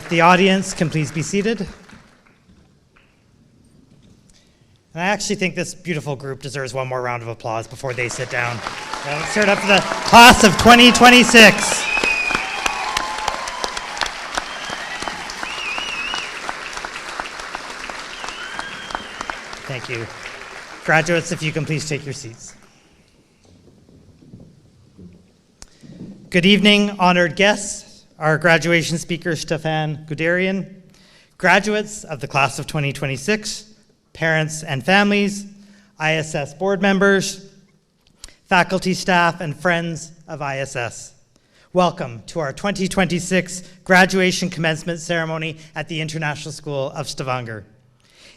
If the audience can please be seated. And I actually think this beautiful group deserves one more round of applause before they sit down. Let's hear it up for the class of 2026. Thank you. Graduates, if you can please take your seats. Good evening, honored guests, our graduation speaker, Stefan Guderian, graduates of the class of 2026, parents and families, ISS board members, faculty, staff, and friends of ISS. Welcome to our 2026 graduation commencement ceremony at the International School of Stavanger.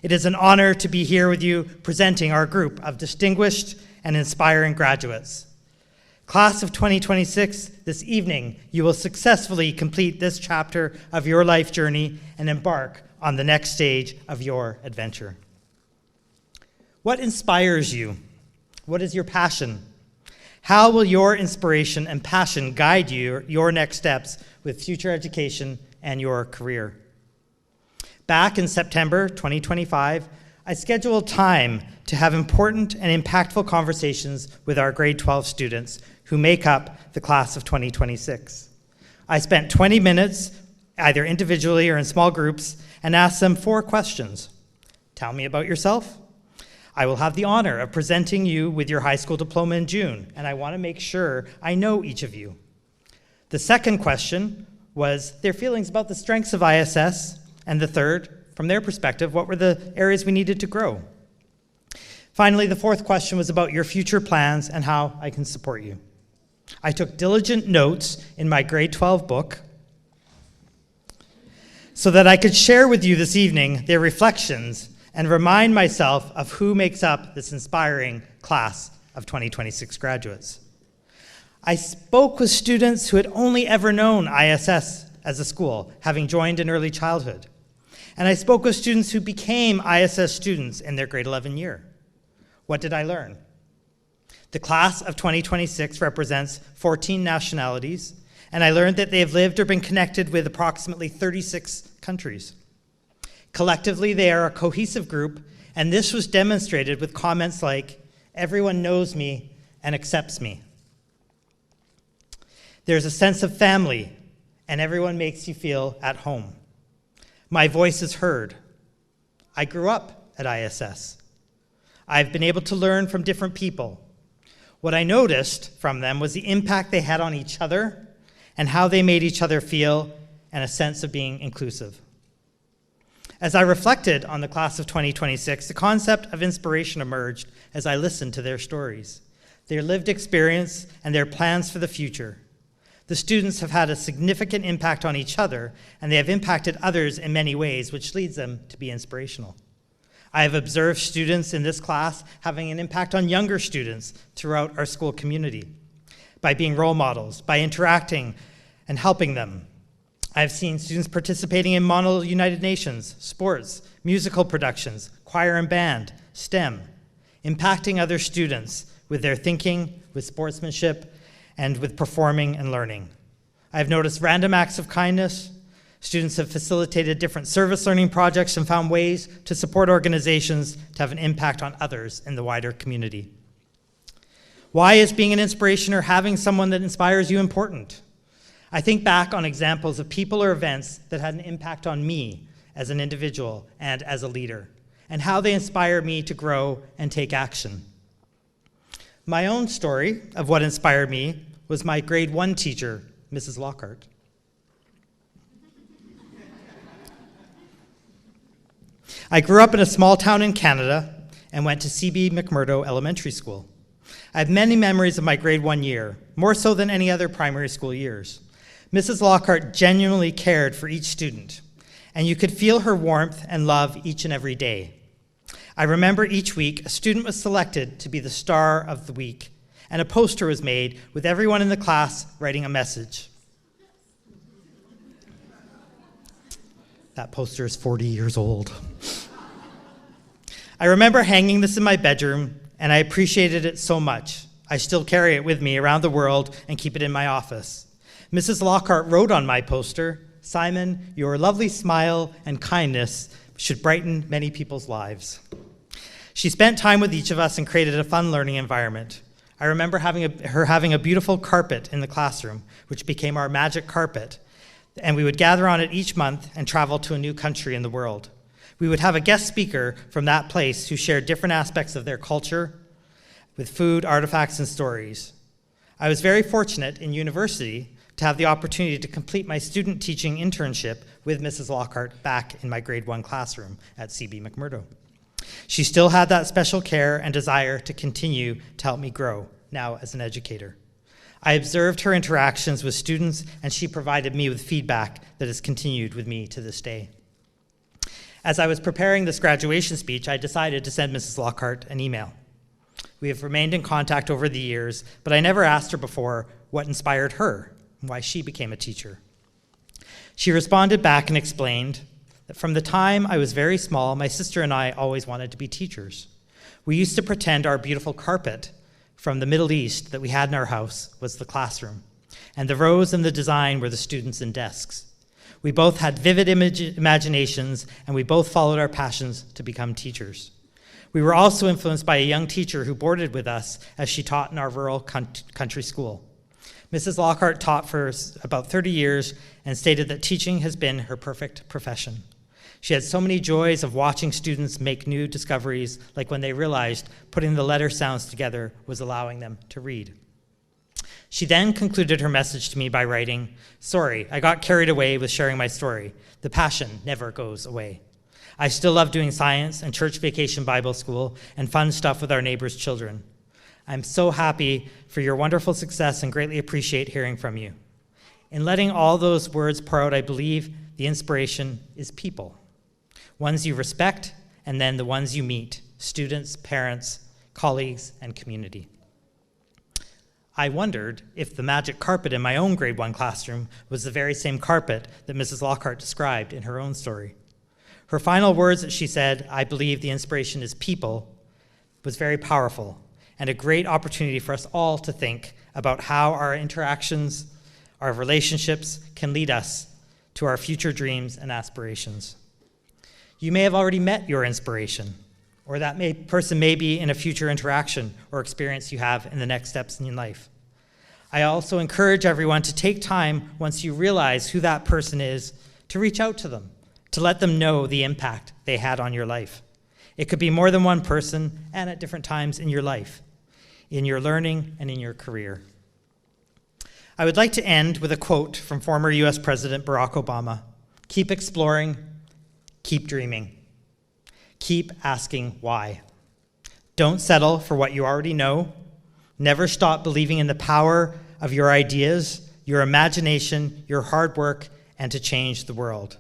It is an honor to be here with you presenting our group of distinguished and inspiring graduates. Class of 2026, this evening, you will successfully complete this chapter of your life journey and embark on the next stage of your adventure. What inspires you? What is your passion? How will your inspiration and passion guide your next steps with future education and your career? Back in September 2025, I scheduled time to have important and impactful conversations with our grade 12 students who make up the class of 2026. I spent 20 minutes, either individually or in small groups, and asked them 4 questions. Tell me about yourself. I will have the honor of presenting you with your high school diploma in June, and I want to make sure I know each of you. The second question was their feelings about the strengths of ISS, and the third, from their perspective, what were the areas we needed to grow? Finally, the fourth question was about your future plans and how I can support you. I took diligent notes in my grade 12 book so that I could share with you this evening their reflections and remind myself of who makes up this inspiring class of 2026 graduates. I spoke with students who had only ever known ISS as a school, having joined in early childhood. And I spoke with students who became ISS students in their grade 11 year. What did I learn? The class of 2026 represents 14 nationalities, and I learned that they have lived or been connected with approximately 36 countries. Collectively, they are a cohesive group, and this was demonstrated with comments like, "Everyone knows me and accepts me." There's a sense of family, and everyone makes you feel at home. My voice is heard. I grew up at ISS. I've been able to learn from different people. What I noticed from them was the impact they had on each other and how they made each other feel and a sense of being inclusive. As I reflected on the class of 2026, the concept of inspiration emerged as I listened to their stories, their lived experience, and their plans for the future. The students have had a significant impact on each other, and they have impacted others in many ways, which leads them to be inspirational. I have observed students in this class having an impact on younger students throughout our school community by being role models, by interacting and helping them. I've seen students participating in Model United Nations, sports, musical productions, choir and band, STEM, impacting other students with their thinking, with sportsmanship, and with performing and learning. I've noticed random acts of kindness. Students have facilitated different service learning projects and found ways to support organizations to have an impact on others in the wider community. Why is being an inspiration or having someone that inspires you important? I think back on examples of people or events that had an impact on me as an individual and as a leader, and how they inspire me to grow and take action. My own story of what inspired me was my grade 1 teacher, Mrs. Lockhart. I grew up in a small town in Canada and went to C.B. McMurdo Elementary School. I have many memories of my grade 1 year, more so than any other primary school years. Mrs. Lockhart genuinely cared for each student, and you could feel her warmth and love each and every day. I remember each week a student was selected to be the star of the week, and a poster was made with everyone in the class writing a message. That poster is 40 years old. I remember hanging this in my bedroom, and I appreciated it so much. I still carry it with me around the world and keep it in my office. Mrs. Lockhart wrote on my poster, "Simon, your lovely smile and kindness should brighten many people's lives." She spent time with each of us and created a fun learning environment. I remember her having a beautiful carpet in the classroom, which became our magic carpet, and we would gather on it each month and travel to a new country in the world. We would have a guest speaker from that place who shared different aspects of their culture with food, artifacts, and stories. I was very fortunate in university to have the opportunity to complete my student teaching internship with Mrs. Lockhart back in my grade 1 classroom at CB McMurdo. She still had that special care and desire to continue to help me grow, now as an educator. I observed her interactions with students, and she provided me with feedback that has continued with me to this day. As I was preparing this graduation speech, I decided to send Mrs. Lockhart an email. We have remained in contact over the years, but I never asked her before what inspired her and why she became a teacher. She responded back and explained that from the time I was very small, my sister and I always wanted to be teachers. We used to pretend our beautiful carpet from the Middle East that we had in our house was the classroom, and the rows and the design were the students and desks. We both had vivid imaginations, and we both followed our passions to become teachers. We were also influenced by a young teacher who boarded with us as she taught in our rural country school. Mrs. Lockhart taught for about 30 years and stated that teaching has been her perfect profession. She had so many joys of watching students make new discoveries, like when they realized putting the letter sounds together was allowing them to read. She then concluded her message to me by writing, "Sorry, I got carried away with sharing my story. The passion never goes away. I still love doing science and church vacation Bible school and fun stuff with our neighbors' children. I'm so happy for your wonderful success and greatly appreciate hearing from you. In letting all those words pour out, I believe the inspiration is people. Ones you respect, and then the ones you meet, students, parents, colleagues, and community." I wondered if the magic carpet in my own grade 1 classroom was the very same carpet that Mrs. Lockhart described in her own story. Her final words that she said, "I believe the inspiration is people," was very powerful and a great opportunity for us all to think about how our interactions, our relationships can lead us to our future dreams and aspirations. You may have already met your inspiration, or that person may be in a future interaction or experience you have in the next steps in your life. I also encourage everyone to take time once you realize who that person is to reach out to them, to let them know the impact they had on your life. It could be more than one person and at different times in your life, in your learning and in your career. I would like to end with a quote from former US President Barack Obama. "Keep exploring, keep dreaming. Keep asking why. Don't settle for what you already know. Never stop believing in the power of your ideas, your imagination, your hard work, and to change the world."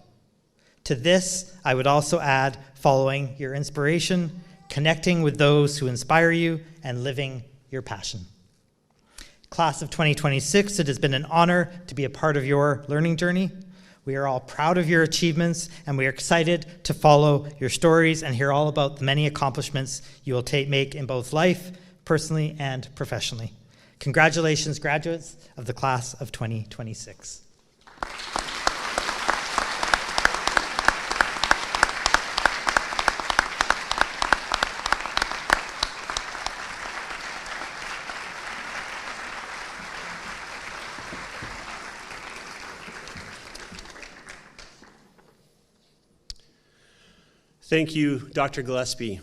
To this, I would also add following your inspiration, connecting with those who inspire you, and living your passion. Class of 2026, it has been an honor to be a part of your learning journey. We are all proud of your achievements, and we are excited to follow your stories and hear all about the many accomplishments you will make in both life, personally, and professionally. Congratulations, graduates of the class of 2026. Thank you, Dr. Gillespie.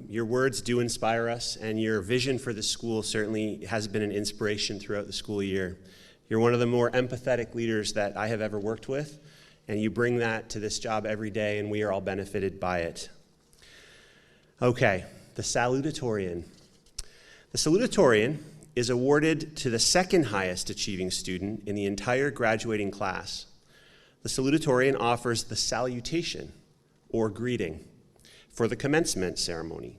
Your words do inspire us, and your vision for the school certainly has been an inspiration throughout the school year. You're one of the more empathetic leaders that I have ever worked with, and you bring that to this job every day, and we are all benefited by it. Okay, the salutatorian. The salutatorian is awarded to the second highest achieving student in the entire graduating class. The salutatorian offers the salutation, or greeting, for the commencement ceremony.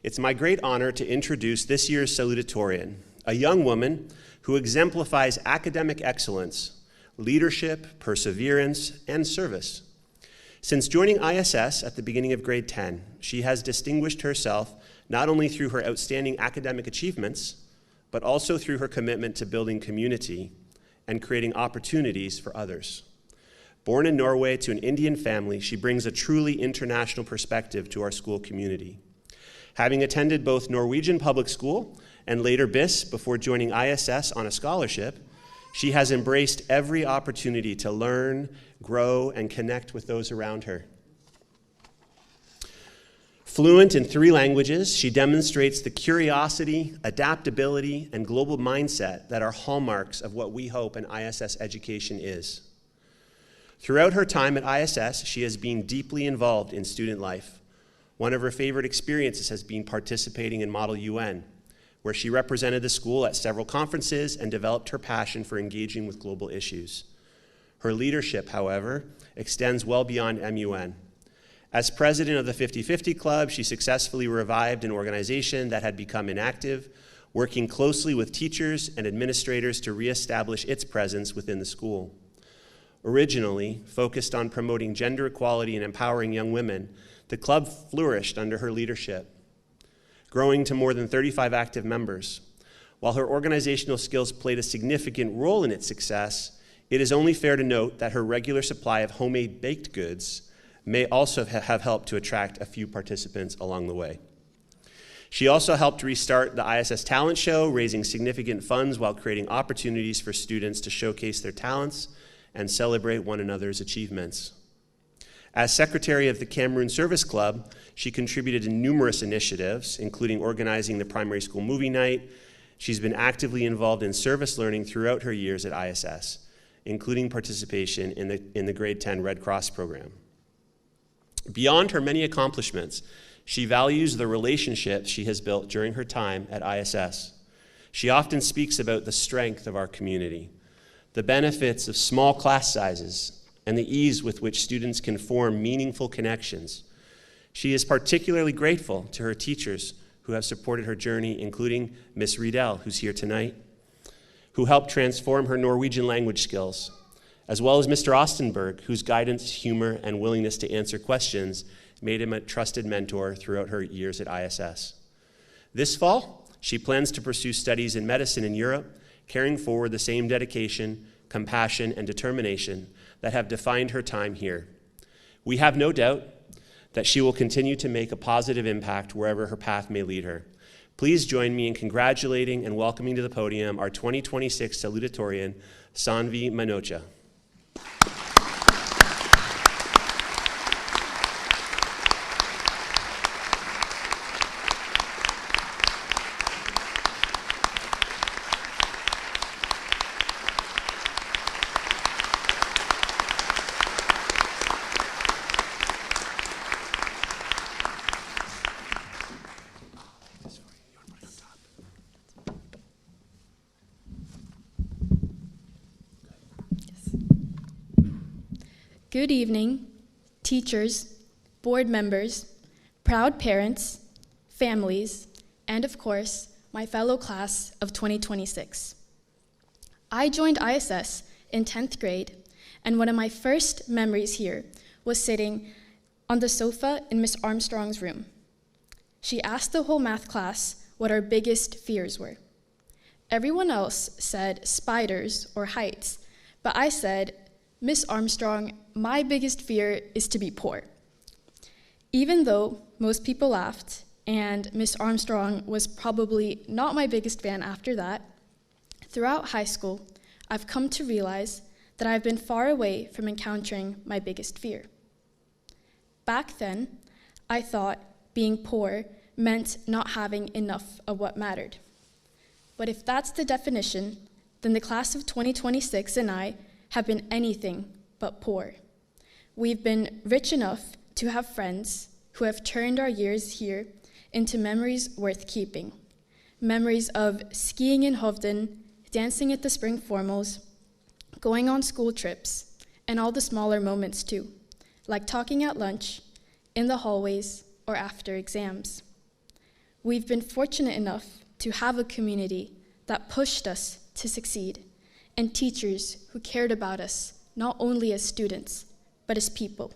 It's my great honor to introduce this year's salutatorian, a young woman who exemplifies academic excellence, leadership, perseverance, and service. Since joining ISS at the beginning of grade 10, she has distinguished herself not only through her outstanding academic achievements, but also through her commitment to building community and creating opportunities for others. Born in Norway to an Indian family, she brings a truly international perspective to our school community. Having attended both Norwegian public school and later BIS before joining ISS on a scholarship, she has embraced every opportunity to learn, grow, and connect with those around her. Fluent in 3 languages, she demonstrates the curiosity, adaptability, and global mindset that are hallmarks of what we hope an ISS education is. Throughout her time at ISS, she has been deeply involved in student life. One of her favorite experiences has been participating in Model UN, where she represented the school at several conferences and developed her passion for engaging with global issues. Her leadership, however, extends well beyond MUN. As president of the 50/50 Club, she successfully revived an organization that had become inactive, working closely with teachers and administrators to reestablish its presence within the school. Originally focused on promoting gender equality and empowering young women, the club flourished under her leadership, growing to more than 35 active members. While her organizational skills played a significant role in its success, it is only fair to note that her regular supply of homemade baked goods may also have helped to attract a few participants along the way. She also helped restart the ISS Talent Show, raising significant funds while creating opportunities for students to showcase their talents and celebrate one another's achievements. As secretary of the Cameroon Service Club, she contributed to numerous initiatives, including organizing the primary school movie night. She's been actively involved in service learning throughout her years at ISS, including participation in the grade 10 Red Cross program. Beyond her many accomplishments, she values the relationships she has built during her time at ISS. She often speaks about the strength of our community, the benefits of small class sizes, and the ease with which students can form meaningful connections. She is particularly grateful to her teachers who have supported her journey, including Miss Riedel, who's here tonight, who helped transform her Norwegian language skills, as well as Mr. Ostenberg, whose guidance, humor, and willingness to answer questions made him a trusted mentor throughout her years at ISS. This fall, she plans to pursue studies in medicine in Europe, carrying forward the same dedication, compassion, and determination that have defined her time here. We have no doubt that she will continue to make a positive impact wherever her path may lead her. Please join me in congratulating and welcoming to the podium our 2026 salutatorian, Sanvi Manocha. Good evening, teachers, board members, proud parents, families, and of course, my fellow class of 2026. I joined ISS in 10th grade, and one of my first memories here was sitting on the sofa in Miss Armstrong's room. She asked the whole math class what our biggest fears were. Everyone else said spiders or heights, but I said, Miss Armstrong, my biggest fear is to be poor. Even though most people laughed, and Miss Armstrong was probably not my biggest fan after that, throughout high school, I've come to realize that I've been far away from encountering my biggest fear. Back then, I thought being poor meant not having enough of what mattered. But if that's the definition, then the class of 2026 and I have been anything but poor. We've been rich enough to have friends who have turned our years here into memories worth keeping. Memories of skiing in Hovden, dancing at the spring formals, going on school trips, and all the smaller moments too, like talking at lunch, in the hallways, or after exams. We've been fortunate enough to have a community that pushed us to succeed, and teachers who cared about us, not only as students, but as people.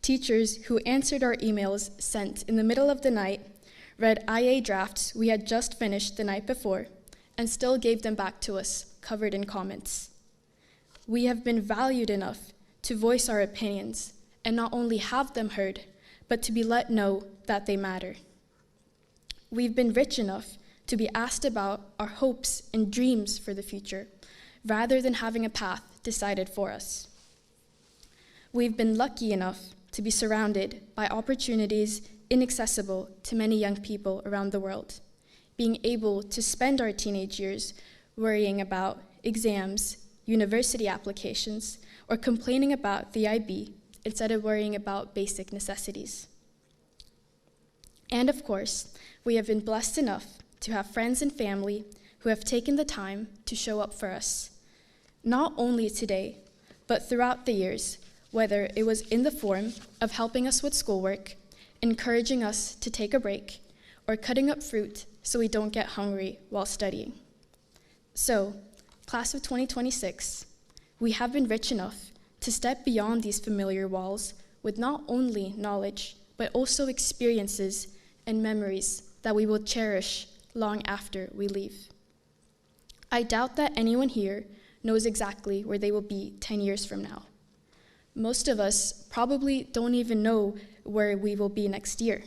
Teachers who answered our emails sent in the middle of the night, read IA drafts we had just finished the night before, and still gave them back to us, covered in comments. We have been valued enough to voice our opinions, and not only have them heard, but to be let know that they matter. We've been rich enough to be asked about our hopes and dreams for the future, rather than having a path decided for us. We've been lucky enough to be surrounded by opportunities inaccessible to many young people around the world, being able to spend our teenage years worrying about exams, university applications, or complaining about the IB instead of worrying about basic necessities. And of course, we have been blessed enough to have friends and family who have taken the time to show up for us, not only today, but throughout the years, whether it was in the form of helping us with schoolwork, encouraging us to take a break, or cutting up fruit so we don't get hungry while studying. So, class of 2026, we have been rich enough to step beyond these familiar walls with not only knowledge, but also experiences and memories that we will cherish long after we leave. I doubt that anyone here knows exactly where they will be 10 years from now. Most of us probably don't even know where we will be next year.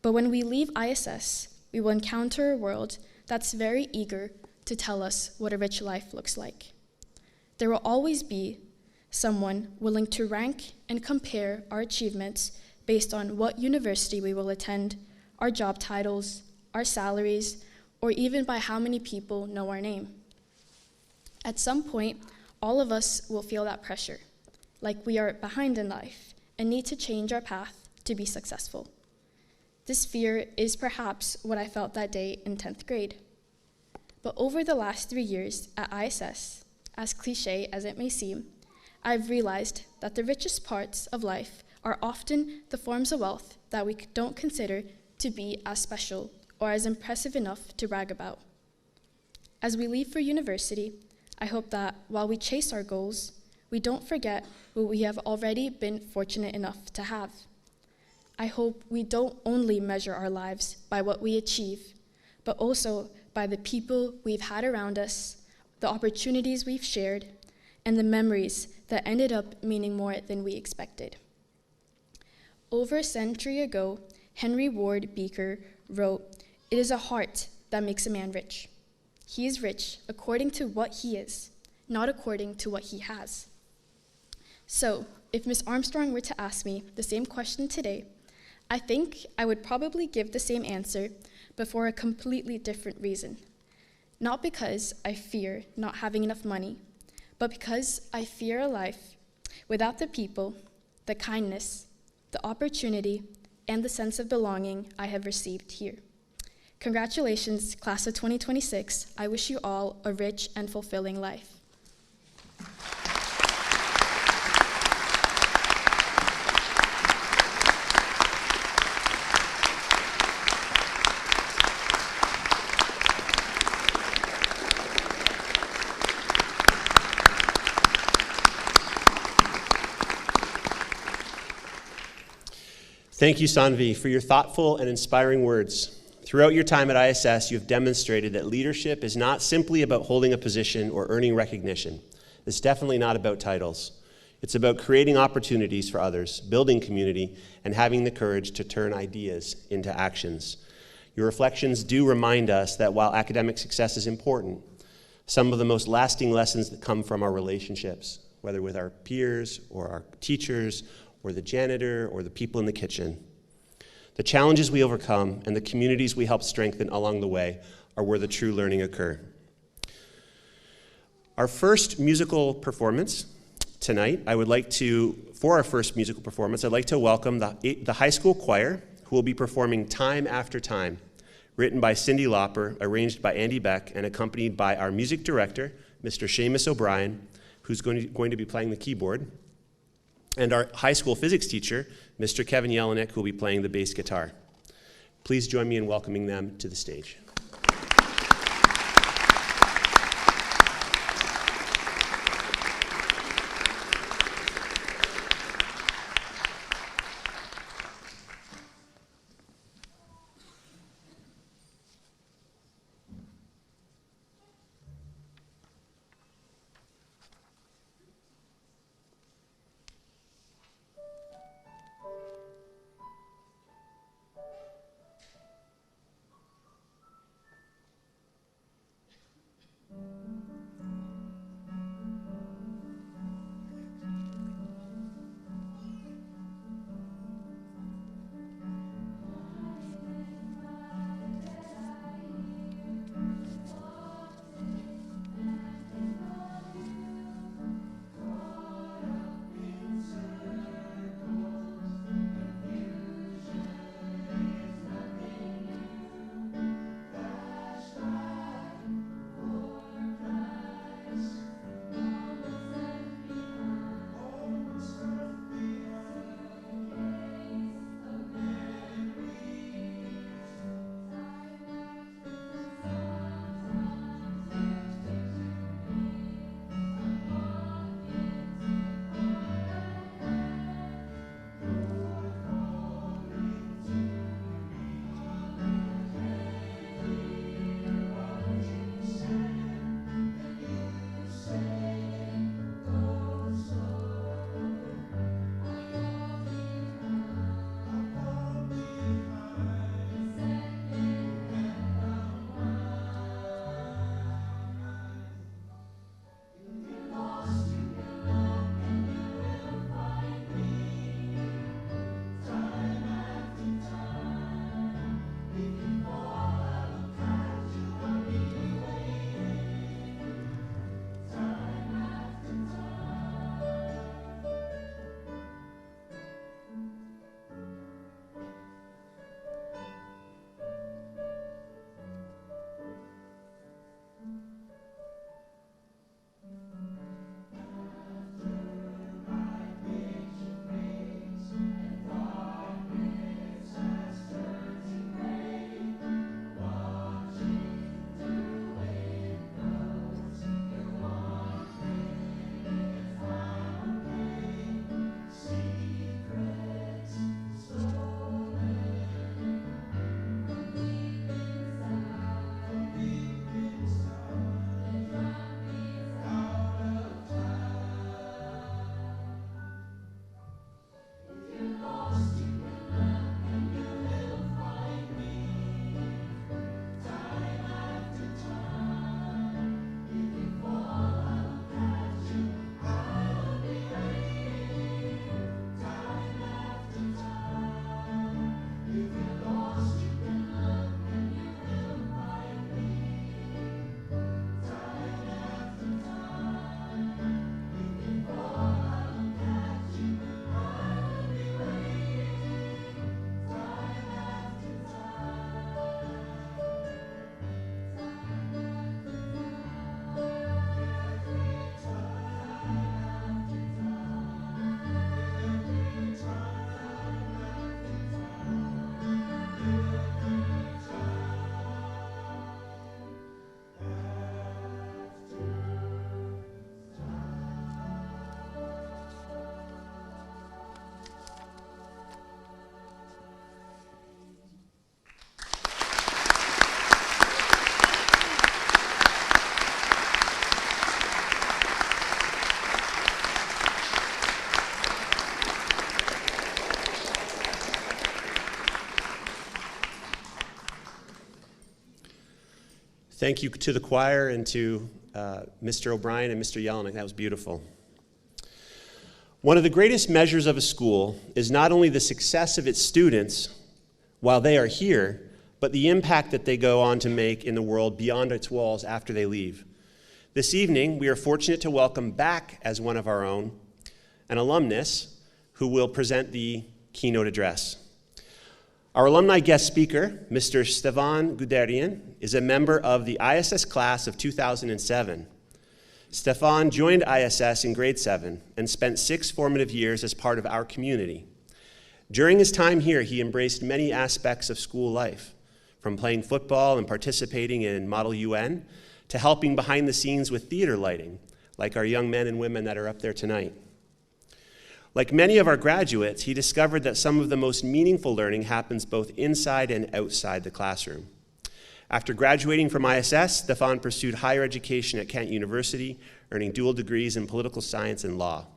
But when we leave ISS, we will encounter a world that's very eager to tell us what a rich life looks like. There will always be someone willing to rank and compare our achievements based on what university we will attend, our job titles, our salaries, or even by how many people know our name. At some point, all of us will feel that pressure, like we are behind in life and need to change our path to be successful. This fear is perhaps what I felt that day in 10th grade. But over the last 3 years at ISS, as cliche as it may seem, I've realized that the richest parts of life are often the forms of wealth that we don't consider to be as special or as impressive enough to brag about. As we leave for university, I hope that while we chase our goals, we don't forget what we have already been fortunate enough to have. I hope we don't only measure our lives by what we achieve, but also by the people we've had around us, the opportunities we've shared, and the memories that ended up meaning more than we expected. Over a century ago, Henry Ward Beecher wrote, "It is a heart that makes a man rich. He is rich according to what he is, not according to what he has." So, if Ms. Armstrong were to ask me the same question today, I think I would probably give the same answer, but for a completely different reason. Not because I fear not having enough money, but because I fear a life without the people, the kindness, the opportunity, and the sense of belonging I have received here. Congratulations, class of 2026. I wish you all a rich and fulfilling life. Thank you, Sanvi, for your thoughtful and inspiring words. Throughout your time at ISS, you have demonstrated that leadership is not simply about holding a position or earning recognition. It's definitely not about titles. It's about creating opportunities for others, building community, and having the courage to turn ideas into actions. Your reflections do remind us that while academic success is important, some of the most lasting lessons that come from our relationships, whether with our peers or our teachers or the janitor or the people in the kitchen, the challenges we overcome and the communities we help strengthen along the way are where the true learning occur. For our first musical performance tonight, I'd like to welcome the high school choir, who will be performing Time After Time, written by Cyndi Lauper, arranged by Andy Beck, and accompanied by our music director, Mr. Seamus O'Brien, who's going to be playing the keyboard, and our high school physics teacher, Mr. Kevin Jelinek, who will be playing the bass guitar. Please join me in welcoming them to the stage. Thank you to the choir and to Mr. O'Brien and Mr. Jelinek. That was beautiful. One of the greatest measures of a school is not only the success of its students while they are here, but the impact that they go on to make in the world beyond its walls after they leave. This evening, we are fortunate to welcome back as one of our own an alumnus who will present the keynote address. Our alumni guest speaker, Mr. Stefan Guderian, is a member of the ISS class of 2007. Stefan joined ISS in grade 7 and spent 6 formative years as part of our community. During his time here, he embraced many aspects of school life, from playing football and participating in Model UN to helping behind the scenes with theater lighting, like our young men and women that are up there tonight. Like many of our graduates, he discovered that some of the most meaningful learning happens both inside and outside the classroom. After graduating from ISS, Stefan pursued higher education at Kent University, earning dual degrees in political science and law.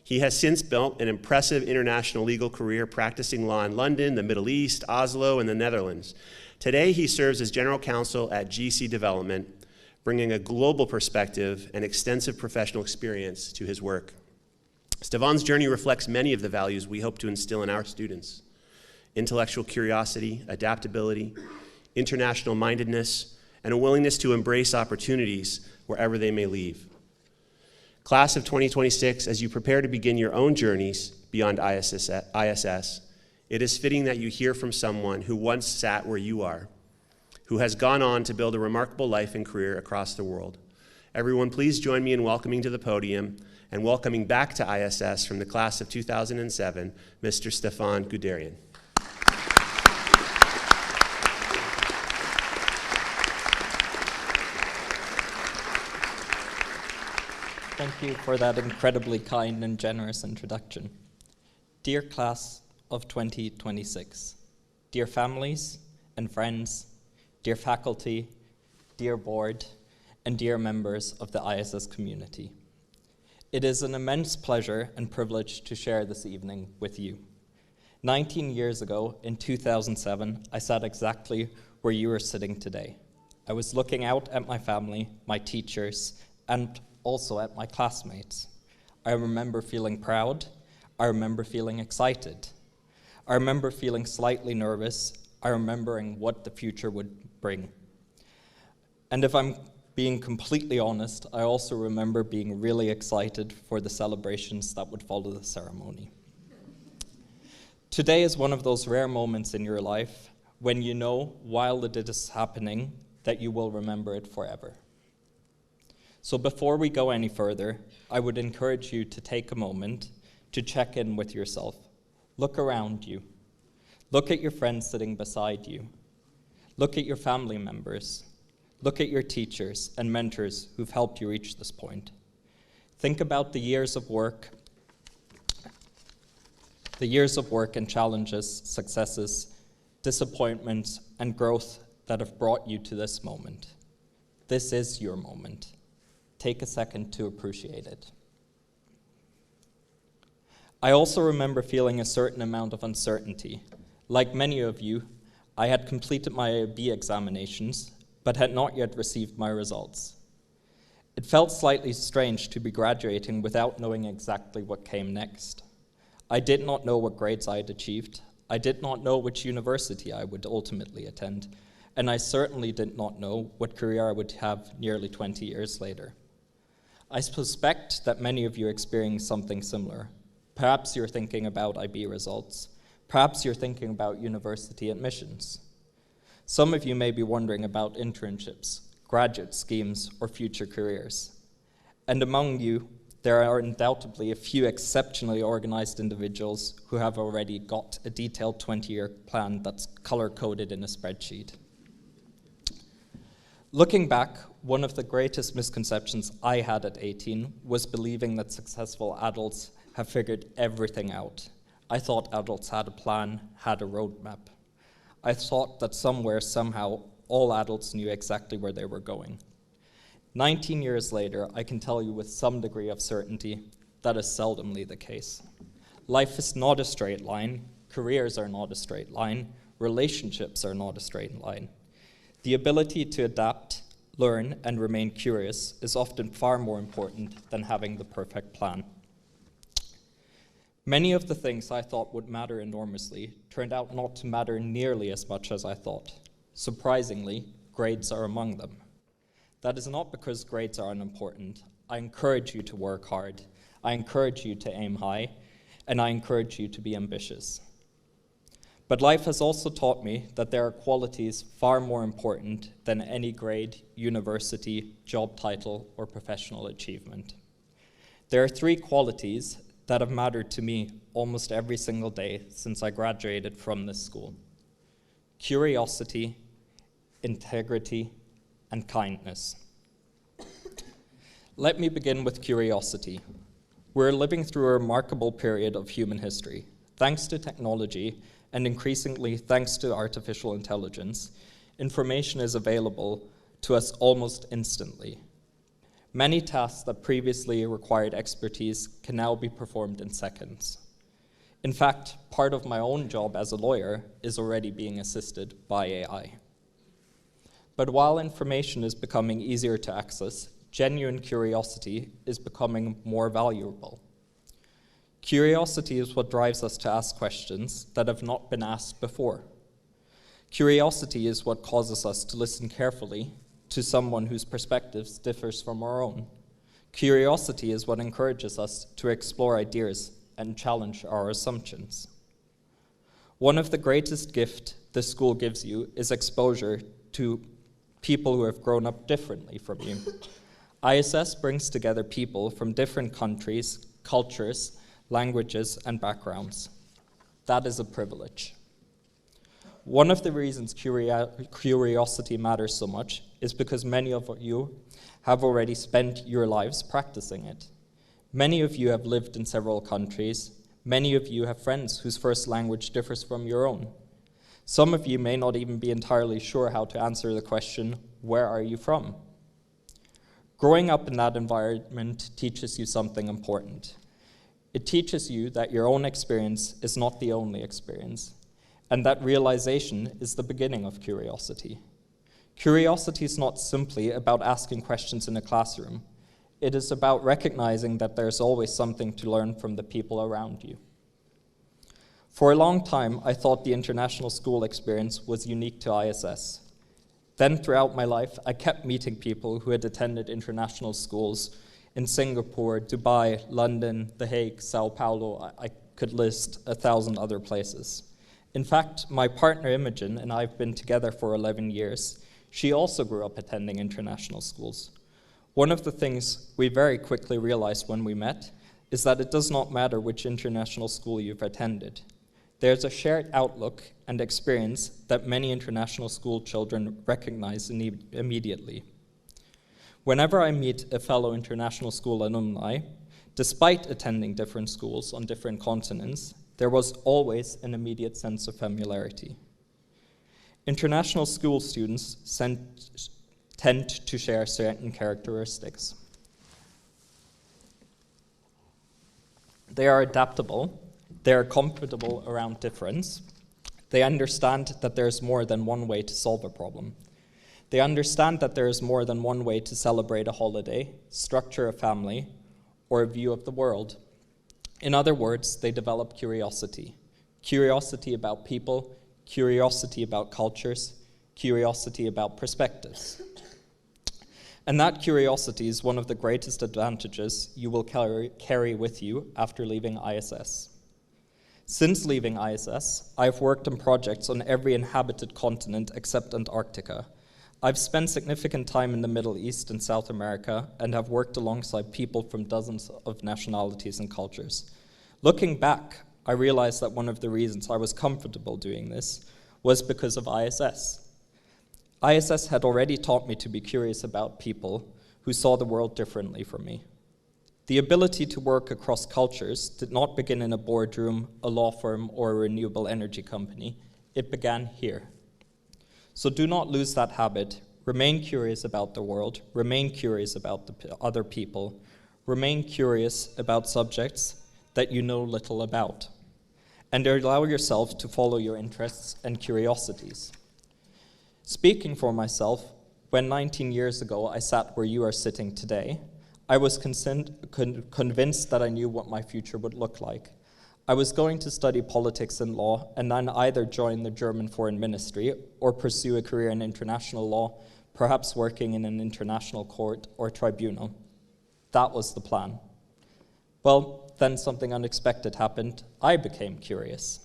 He has since built an impressive international legal career practicing law in London, the Middle East, Oslo, and the Netherlands. Today, he serves as general counsel at GC Development, bringing a global perspective and extensive professional experience to his work. Stefan's journey reflects many of the values we hope to instill in our students: intellectual curiosity, adaptability, international mindedness, and a willingness to embrace opportunities wherever they may lead. Class of 2026, as you prepare to begin your own journeys beyond ISS, it is fitting that you hear from someone who once sat where you are, who has gone on to build a remarkable life and career across the world. Everyone, please join me in welcoming to the podium and welcoming back to ISS from the class of 2007, Mr. Stefan Guderian. Thank you for that incredibly kind and generous introduction. Dear class of 2026, dear families and friends, dear faculty, dear board, and dear members of the ISS community. It is an immense pleasure and privilege to share this evening with you. 19 years ago, in 2007, I sat exactly where you are sitting today. I was looking out at my family, my teachers, and also at my classmates. I remember feeling proud. I remember feeling excited. I remember feeling slightly nervous. I remembering what the future would bring. And if I'm being completely honest, I also remember being really excited for the celebrations that would follow the ceremony. Today is one of those rare moments in your life when you know, while it is happening, that you will remember it forever. So before we go any further, I would encourage you to take a moment to check in with yourself. Look around you. Look at your friends sitting beside you. Look at your family members. Look at your teachers and mentors who've helped you reach this point. Think about the years of work and challenges, successes, disappointments, and growth that have brought you to this moment. This is your moment. Take a second to appreciate it. I also remember feeling a certain amount of uncertainty. Like many of you, I had completed my IB examinations, but had not yet received my results. It felt slightly strange to be graduating without knowing exactly what came next. I did not know what grades I had achieved. I did not know which university I would ultimately attend, and I certainly did not know what career I would have nearly 20 years later. I suspect that many of you experience something similar. Perhaps you're thinking about IB results. Perhaps you're thinking about university admissions. Some of you may be wondering about internships, graduate schemes, or future careers. And among you, there are undoubtedly a few exceptionally organized individuals who have already got a detailed 20-year plan that's color-coded in a spreadsheet. Looking back, one of the greatest misconceptions I had at 18 was believing that successful adults have figured everything out. I thought adults had a plan, had a roadmap. I thought that somewhere, somehow, all adults knew exactly where they were going. 19 years later, I can tell you with some degree of certainty that is seldomly the case. Life is not a straight line, careers are not a straight line, relationships are not a straight line. The ability to adapt, learn, and remain curious is often far more important than having the perfect plan. Many of the things I thought would matter enormously turned out not to matter nearly as much as I thought. Surprisingly, grades are among them. That is not because grades are unimportant. I encourage you to work hard. I encourage you to aim high, and I encourage you to be ambitious. But life has also taught me that there are qualities far more important than any grade, university, job title, or professional achievement. There are 3 qualities that have mattered to me almost every single day since I graduated from this school: curiosity, integrity, and kindness. Let me begin with curiosity. We're living through a remarkable period of human history. Thanks to technology, and increasingly thanks to artificial intelligence, information is available to us almost instantly. Many tasks that previously required expertise can now be performed in seconds. In fact, part of my own job as a lawyer is already being assisted by AI. But while information is becoming easier to access, genuine curiosity is becoming more valuable. Curiosity is what drives us to ask questions that have not been asked before. Curiosity is what causes us to listen carefully to someone whose perspectives differs from our own. Curiosity is what encourages us to explore ideas and challenge our assumptions. One of the greatest gifts this school gives you is exposure to people who have grown up differently from you. ISS brings together people from different countries, cultures, languages, and backgrounds. That is a privilege. One of the reasons curiosity matters so much is because many of you have already spent your lives practicing it. Many of you have lived in several countries. Many of you have friends whose first language differs from your own. Some of you may not even be entirely sure how to answer the question, "Where are you from?" Growing up in that environment teaches you something important. It teaches you that your own experience is not the only experience, and that realization is the beginning of curiosity. Curiosity is not simply about asking questions in a classroom. It is about recognizing that there's always something to learn from the people around you. For a long time, I thought the international school experience was unique to ISS. Then throughout my life, I kept meeting people who had attended international schools in Singapore, Dubai, London, The Hague, Sao Paulo. I could list 1,000 other places. In fact, my partner Imogen and I have been together for 11 years. She also grew up attending international schools. One of the things we very quickly realized when we met is that it does not matter which international school you've attended. There's a shared outlook and experience that many international school children recognize immediately. Whenever I meet a fellow international school alumni, despite attending different schools on different continents, there was always an immediate sense of familiarity. International school students tend to share certain characteristics. They are adaptable, they are comfortable around difference, they understand that there is more than one way to solve a problem. They understand that there is more than one way to celebrate a holiday, structure a family, or a view of the world. In other words, they develop curiosity. Curiosity about people, curiosity about cultures, curiosity about perspectives. And that curiosity is one of the greatest advantages you will carry with you after leaving ISS. Since leaving ISS, I've worked on projects on every inhabited continent except Antarctica. I've spent significant time in the Middle East and South America and have worked alongside people from dozens of nationalities and cultures. Looking back, I realized that one of the reasons I was comfortable doing this was because of ISS. ISS had already taught me to be curious about people who saw the world differently from me. The ability to work across cultures did not begin in a boardroom, a law firm, or a renewable energy company. It began here. So do not lose that habit. Remain curious about the world. Remain curious about the other people. Remain curious about subjects that you know little about. And allow yourself to follow your interests and curiosities. Speaking for myself, when 19 years ago I sat where you are sitting today, I was convinced that I knew what my future would look like. I was going to study politics and law and then either join the German Foreign Ministry or pursue a career in international law, perhaps working in an international court or tribunal. That was the plan. Well, then something unexpected happened. I became curious.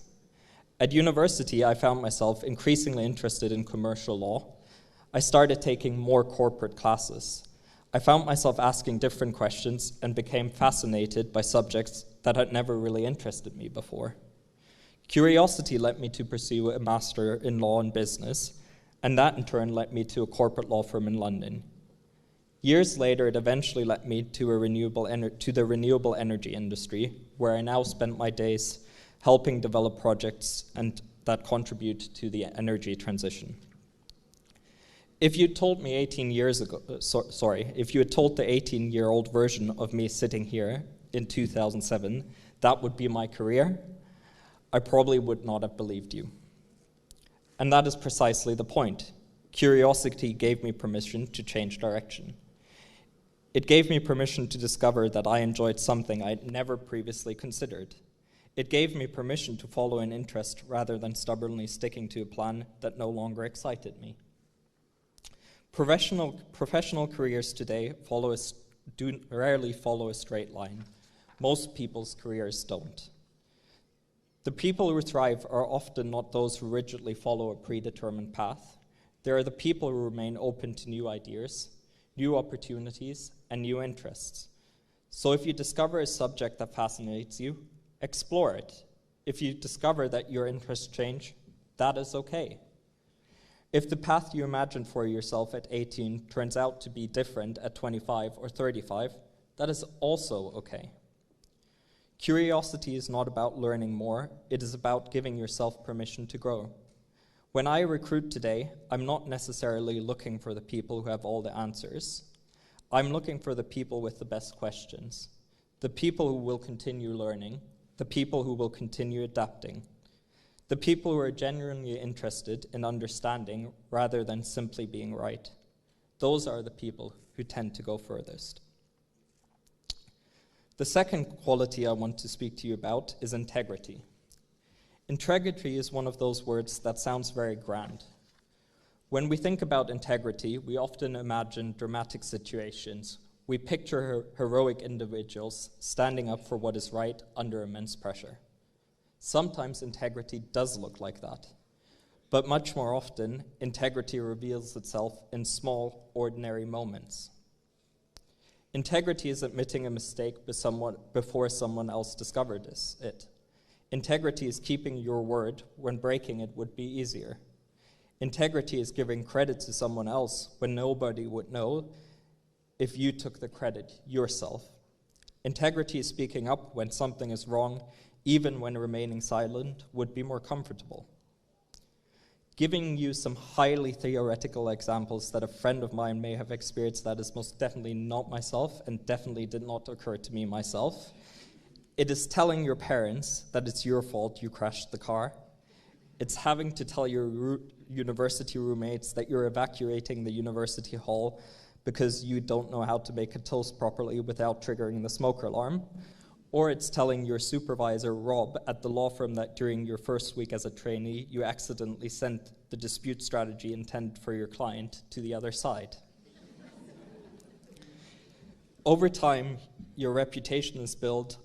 At university, I found myself increasingly interested in commercial law. I started taking more corporate classes. I found myself asking different questions and became fascinated by subjects that had never really interested me before. Curiosity led me to pursue a master in law and business, and that in turn led me to a corporate law firm in London. Years later, it eventually led me to the renewable energy industry, where I now spend my days helping develop projects and that contribute to the energy transition. If you told me 18 years ago, if you had told the 18-year-old version of me sitting here in 2007 that would be my career, I probably would not have believed you. And that is precisely the point. Curiosity gave me permission to change direction. It gave me permission to discover that I enjoyed something I'd never previously considered. It gave me permission to follow an interest rather than stubbornly sticking to a plan that no longer excited me. Professional careers today rarely follow a straight line. Most people's careers don't. The people who thrive are often not those who rigidly follow a predetermined path. They are the people who remain open to new ideas, new opportunities, and new interests. So if you discover a subject that fascinates you, explore it. If you discover that your interests change, that is okay. If the path you imagined for yourself at 18 turns out to be different at 25 or 35, that is also okay. Curiosity is not about learning more, it is about giving yourself permission to grow. When I recruit today, I'm not necessarily looking for the people who have all the answers. I'm looking for the people with the best questions, the people who will continue learning, the people who will continue adapting, the people who are genuinely interested in understanding rather than simply being right. Those are the people who tend to go furthest. The second quality I want to speak to you about is integrity. Integrity is one of those words that sounds very grand. When we think about integrity, we often imagine dramatic situations. We picture heroic individuals standing up for what is right under immense pressure. Sometimes integrity does look like that, but much more often, integrity reveals itself in small, ordinary moments. Integrity is admitting a mistake before someone else discovered it. Integrity is keeping your word when breaking it would be easier. Integrity is giving credit to someone else when nobody would know if you took the credit yourself. Integrity is speaking up when something is wrong, even when remaining silent would be more comfortable. Giving you some highly theoretical examples that a friend of mine may have experienced that is most definitely not myself and definitely did not occur to me myself. It is telling your parents that it's your fault you crashed the car. It's having to tell your university roommates that you're evacuating the university hall because you don't know how to make a toast properly without triggering the smoke alarm. Or it's telling your supervisor, Rob, at the law firm that during your first week as a trainee, you accidentally sent the dispute strategy intended for your client to the other side. Over time, your reputation is built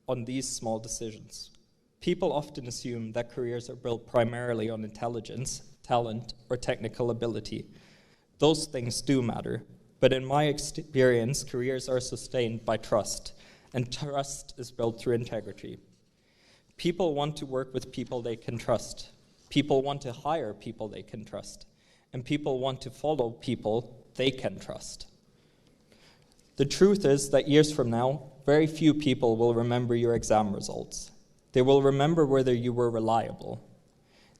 on these small decisions. People often assume that careers are built primarily on intelligence, talent, or technical ability. Those things do matter, but in my experience, careers are sustained by trust. And trust is built through integrity. People want to work with people they can trust. People want to hire people they can trust. And people want to follow people they can trust. The truth is that years from now, very few people will remember your exam results. They will remember whether you were reliable.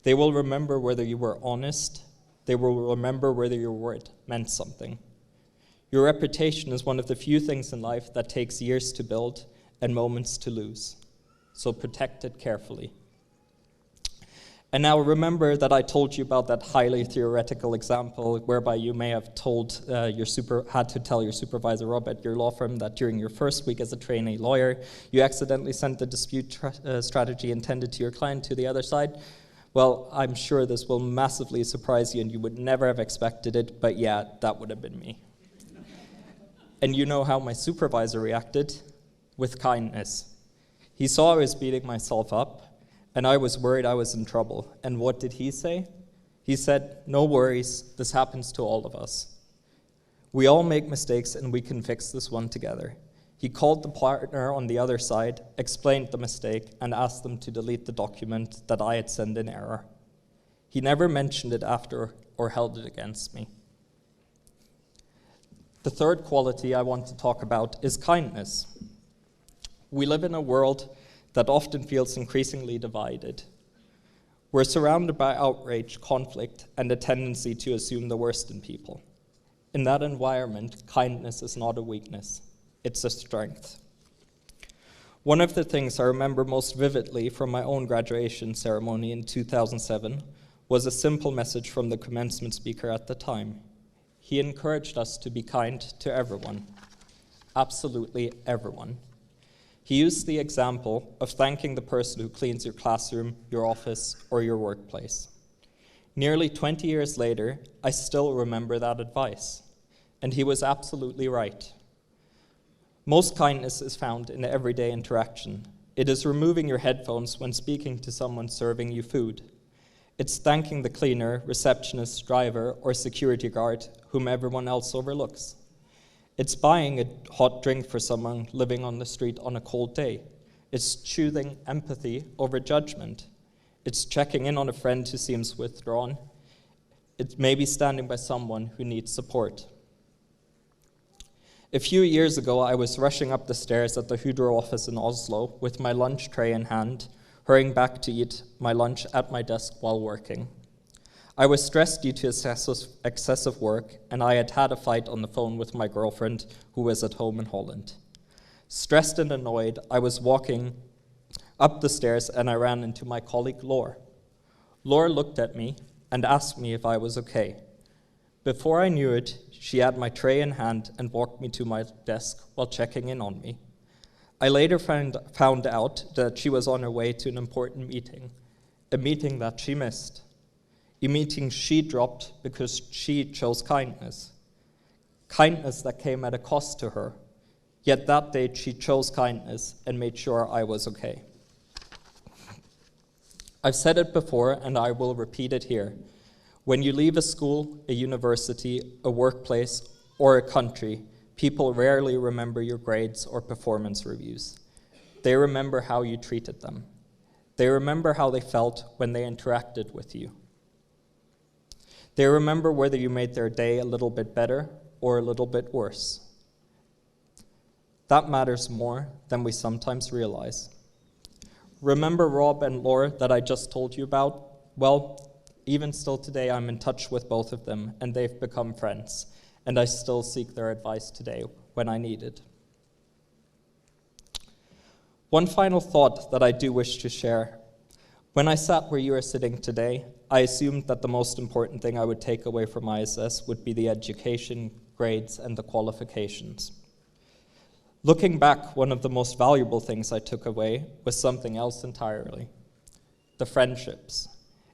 They will remember whether you were honest. They will remember whether your word meant something. Your reputation is one of the few things in life that takes years to build and moments to lose. So protect it carefully. And now remember that I told you about that highly theoretical example whereby you may have had to tell your supervisor, Rob, at your law firm that during your first week as a trainee lawyer, you accidentally sent the dispute strategy intended to your client to the other side. Well, I'm sure this will massively surprise you and you would never have expected it, but yeah, that would have been me. And you know how my supervisor reacted? With kindness. He saw I was beating myself up, and I was worried I was in trouble. And what did he say? He said, "No worries, this happens to all of us. We all make mistakes and we can fix this one together." He called the partner on the other side, explained the mistake, and asked them to delete the document that I had sent in error. He never mentioned it after or held it against me. The third quality I want to talk about is kindness. We live in a world that often feels increasingly divided. We're surrounded by outrage, conflict, and a tendency to assume the worst in people. In that environment, kindness is not a weakness, it's a strength. One of the things I remember most vividly from my own graduation ceremony in 2007 was a simple message from the commencement speaker at the time. He encouraged us to be kind to everyone, absolutely everyone. He used the example of thanking the person who cleans your classroom, your office, or your workplace. Nearly 20 years later, I still remember that advice, and he was absolutely right. Most kindness is found in everyday interaction. It is removing your headphones when speaking to someone serving you food. It's thanking the cleaner, receptionist, driver, or security guard whom everyone else overlooks. It's buying a hot drink for someone living on the street on a cold day. It's choosing empathy over judgment. It's checking in on a friend who seems withdrawn. It may be standing by someone who needs support. A few years ago, I was rushing up the stairs at the Hydro office in Oslo with my lunch tray in hand, hurrying back to eat my lunch at my desk while working. I was stressed due to excessive work, and I had had a fight on the phone with my girlfriend, who was at home in Holland. Stressed and annoyed, I was walking up the stairs and I ran into my colleague, Laura. Laura looked at me and asked me if I was okay. Before I knew it, she had my tray in hand and walked me to my desk while checking in on me. I later found out that she was on her way to an important meeting, a meeting that she missed. A meeting she dropped because she chose kindness. Kindness that came at a cost to her. Yet that day she chose kindness and made sure I was okay. I've said it before and I will repeat it here. When you leave a school, a university, a workplace, or a country, people rarely remember your grades or performance reviews. They remember how you treated them. They remember how they felt when they interacted with you. They remember whether you made their day a little bit better or a little bit worse. That matters more than we sometimes realize. Remember Rob and Laura that I just told you about? Well, even still today, I'm in touch with both of them, and they've become friends, and I still seek their advice today when I need it. One final thought that I do wish to share. When I sat where you are sitting today, I assumed that the most important thing I would take away from ISS would be the education, grades, and the qualifications. Looking back, one of the most valuable things I took away was something else entirely: the friendships.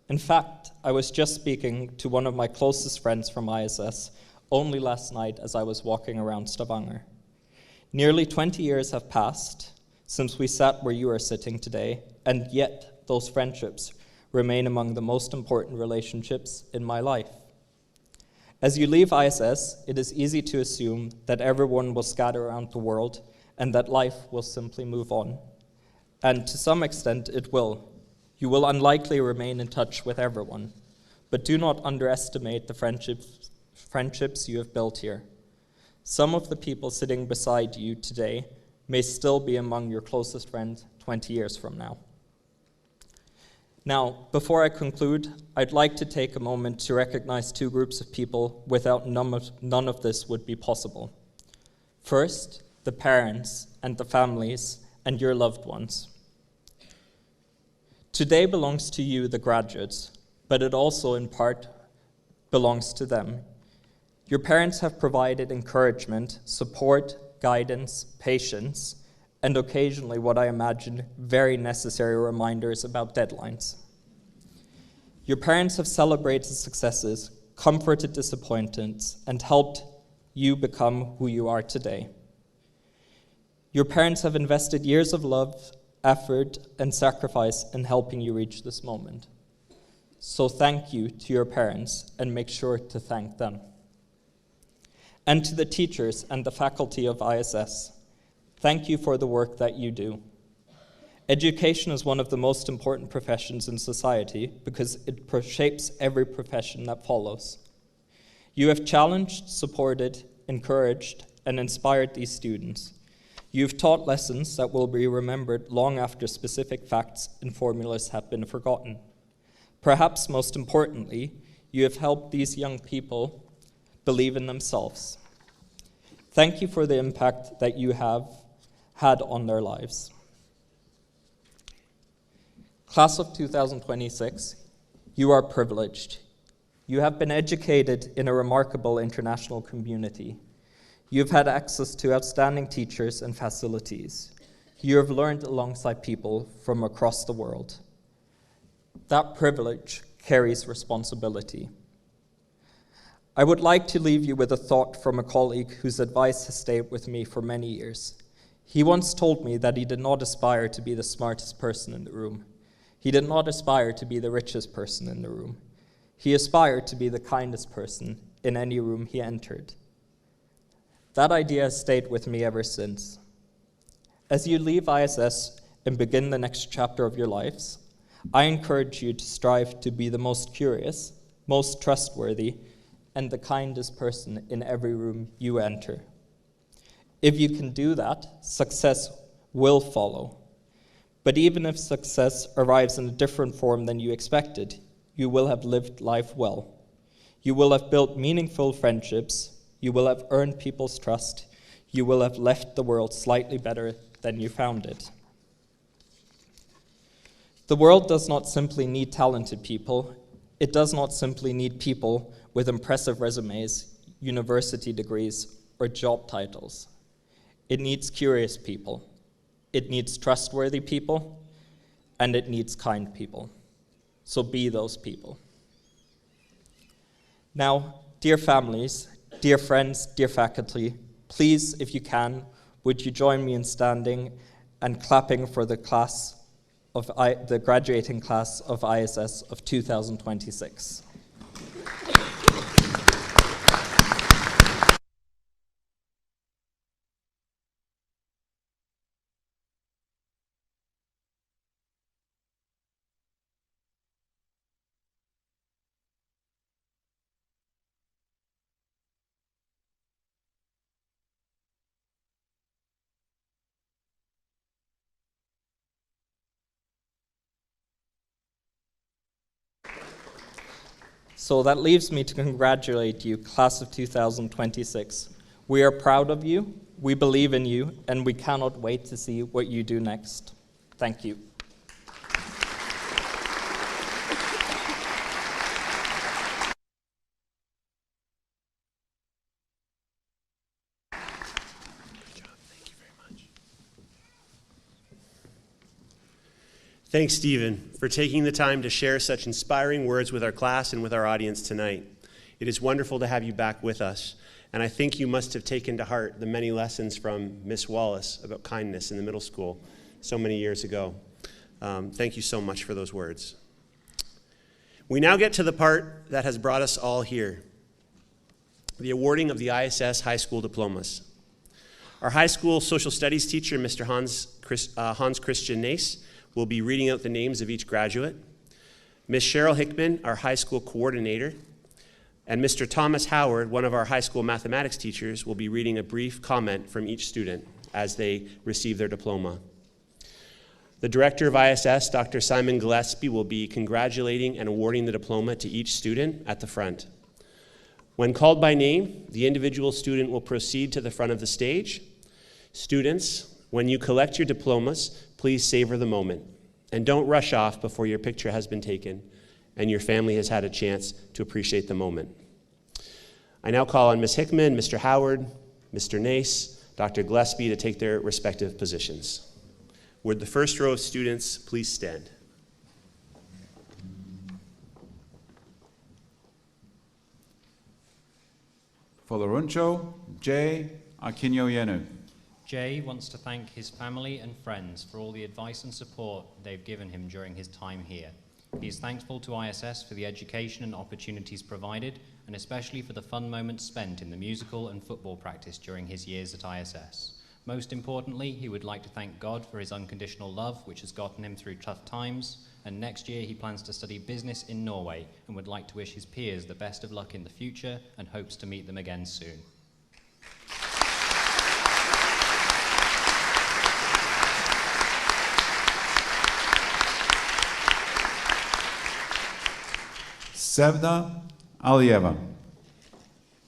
In fact, I was just speaking to one of my closest friends from ISS only last night as I was walking around Stavanger. Nearly 20 years have passed since we sat where you are sitting today, and yet those friendships remain among the most important relationships in my life. As you leave ISS, it is easy to assume that everyone will scatter around the world and that life will simply move on. And to some extent, it will. You will unlikely remain in touch with everyone, but do not underestimate the friendships you have built here. Some of the people sitting beside you today may still be among your closest friends 20 years from now. Now, before I conclude, I'd like to take a moment to recognize two groups of people without none of this would be possible. First, the parents and the families and your loved ones. Today belongs to you, the graduates, but it also in part belongs to them. Your parents have provided encouragement, support, guidance, patience, and occasionally what I imagine very necessary reminders about deadlines. Your parents have celebrated successes, comforted disappointments, and helped you become who you are today. Your parents have invested years of love, effort, and sacrifice in helping you reach this moment. So thank you to your parents, and make sure to thank them. And to the teachers and the faculty of ISS, thank you for the work that you do. Education is one of the most important professions in society because it shapes every profession that follows. You have challenged, supported, encouraged, and inspired these students. You've taught lessons that will be remembered long after specific facts and formulas have been forgotten. Perhaps most importantly, you have helped these young people believe in themselves. Thank you for the impact that you have had on their lives. Class of 2026, you are privileged. You have been educated in a remarkable international community. You've had access to outstanding teachers and facilities. You have learned alongside people from across the world. That privilege carries responsibility. I would like to leave you with a thought from a colleague whose advice has stayed with me for many years. He once told me that he did not aspire to be the smartest person in the room. He did not aspire to be the richest person in the room. He aspired to be the kindest person in any room he entered. That idea has stayed with me ever since. As you leave ISS and begin the next chapter of your lives, I encourage you to strive to be the most curious, most trustworthy, and the kindest person in every room you enter. If you can do that, success will follow. But even if success arrives in a different form than you expected, you will have lived life well. You will have built meaningful friendships. You will have earned people's trust. You will have left the world slightly better than you found it. The world does not simply need talented people. It does not simply need people with impressive resumes, university degrees, or job titles. It needs curious people. It needs trustworthy people, and it needs kind people. So be those people. Now, dear families, dear friends, dear faculty, please, if you can, would you join me in standing and clapping for the graduating class of ISS of 2026. So that leaves me to congratulate you, class of 2026. We are proud of you, we believe in you, and we cannot wait to see what you do next. Thank you. Thanks, Stephen, for taking the time to share such inspiring words with our class and with our audience tonight. It is wonderful to have you back with us, and I think you must have taken to heart the many lessons from Miss Wallace about kindness in the middle school so many years ago. Thank you so much for those words. We now get to the part that has brought us all here, the awarding of the ISS high school diplomas. Our high school social studies teacher, Mr. Hans Christian Nace, will be reading out the names of each graduate. Ms. Cheryl Hickman, our high school coordinator, and Mr. Thomas Howard, one of our high school mathematics teachers, will be reading a brief comment from each student as they receive their diploma. The director of ISS, Dr. Simon Gillespie, will be congratulating and awarding the diploma to each student at the front. When called by name, the individual student will proceed to the front of the stage. Students, when you collect your diplomas, please savor the moment. And don't rush off before your picture has been taken and your family has had a chance to appreciate the moment. I now call on Ms. Hickman, Mr. Howard, Mr. Nace, Dr. Gillespie to take their respective positions. Would the first row of students please stand? For the Runcho, Jay Akinyoyenu. Jay wants to thank his family and friends for all the advice and support they've given him during his time here. He is thankful to ISS for the education and opportunities provided, and especially for the fun moments spent in the musical and football practice during his years at ISS. Most importantly, he would like to thank God for his unconditional love, which has gotten him through tough times, and next year he plans to study business in Norway and would like to wish his peers the best of luck in the future and hopes to meet them again soon. Sevda Alieva.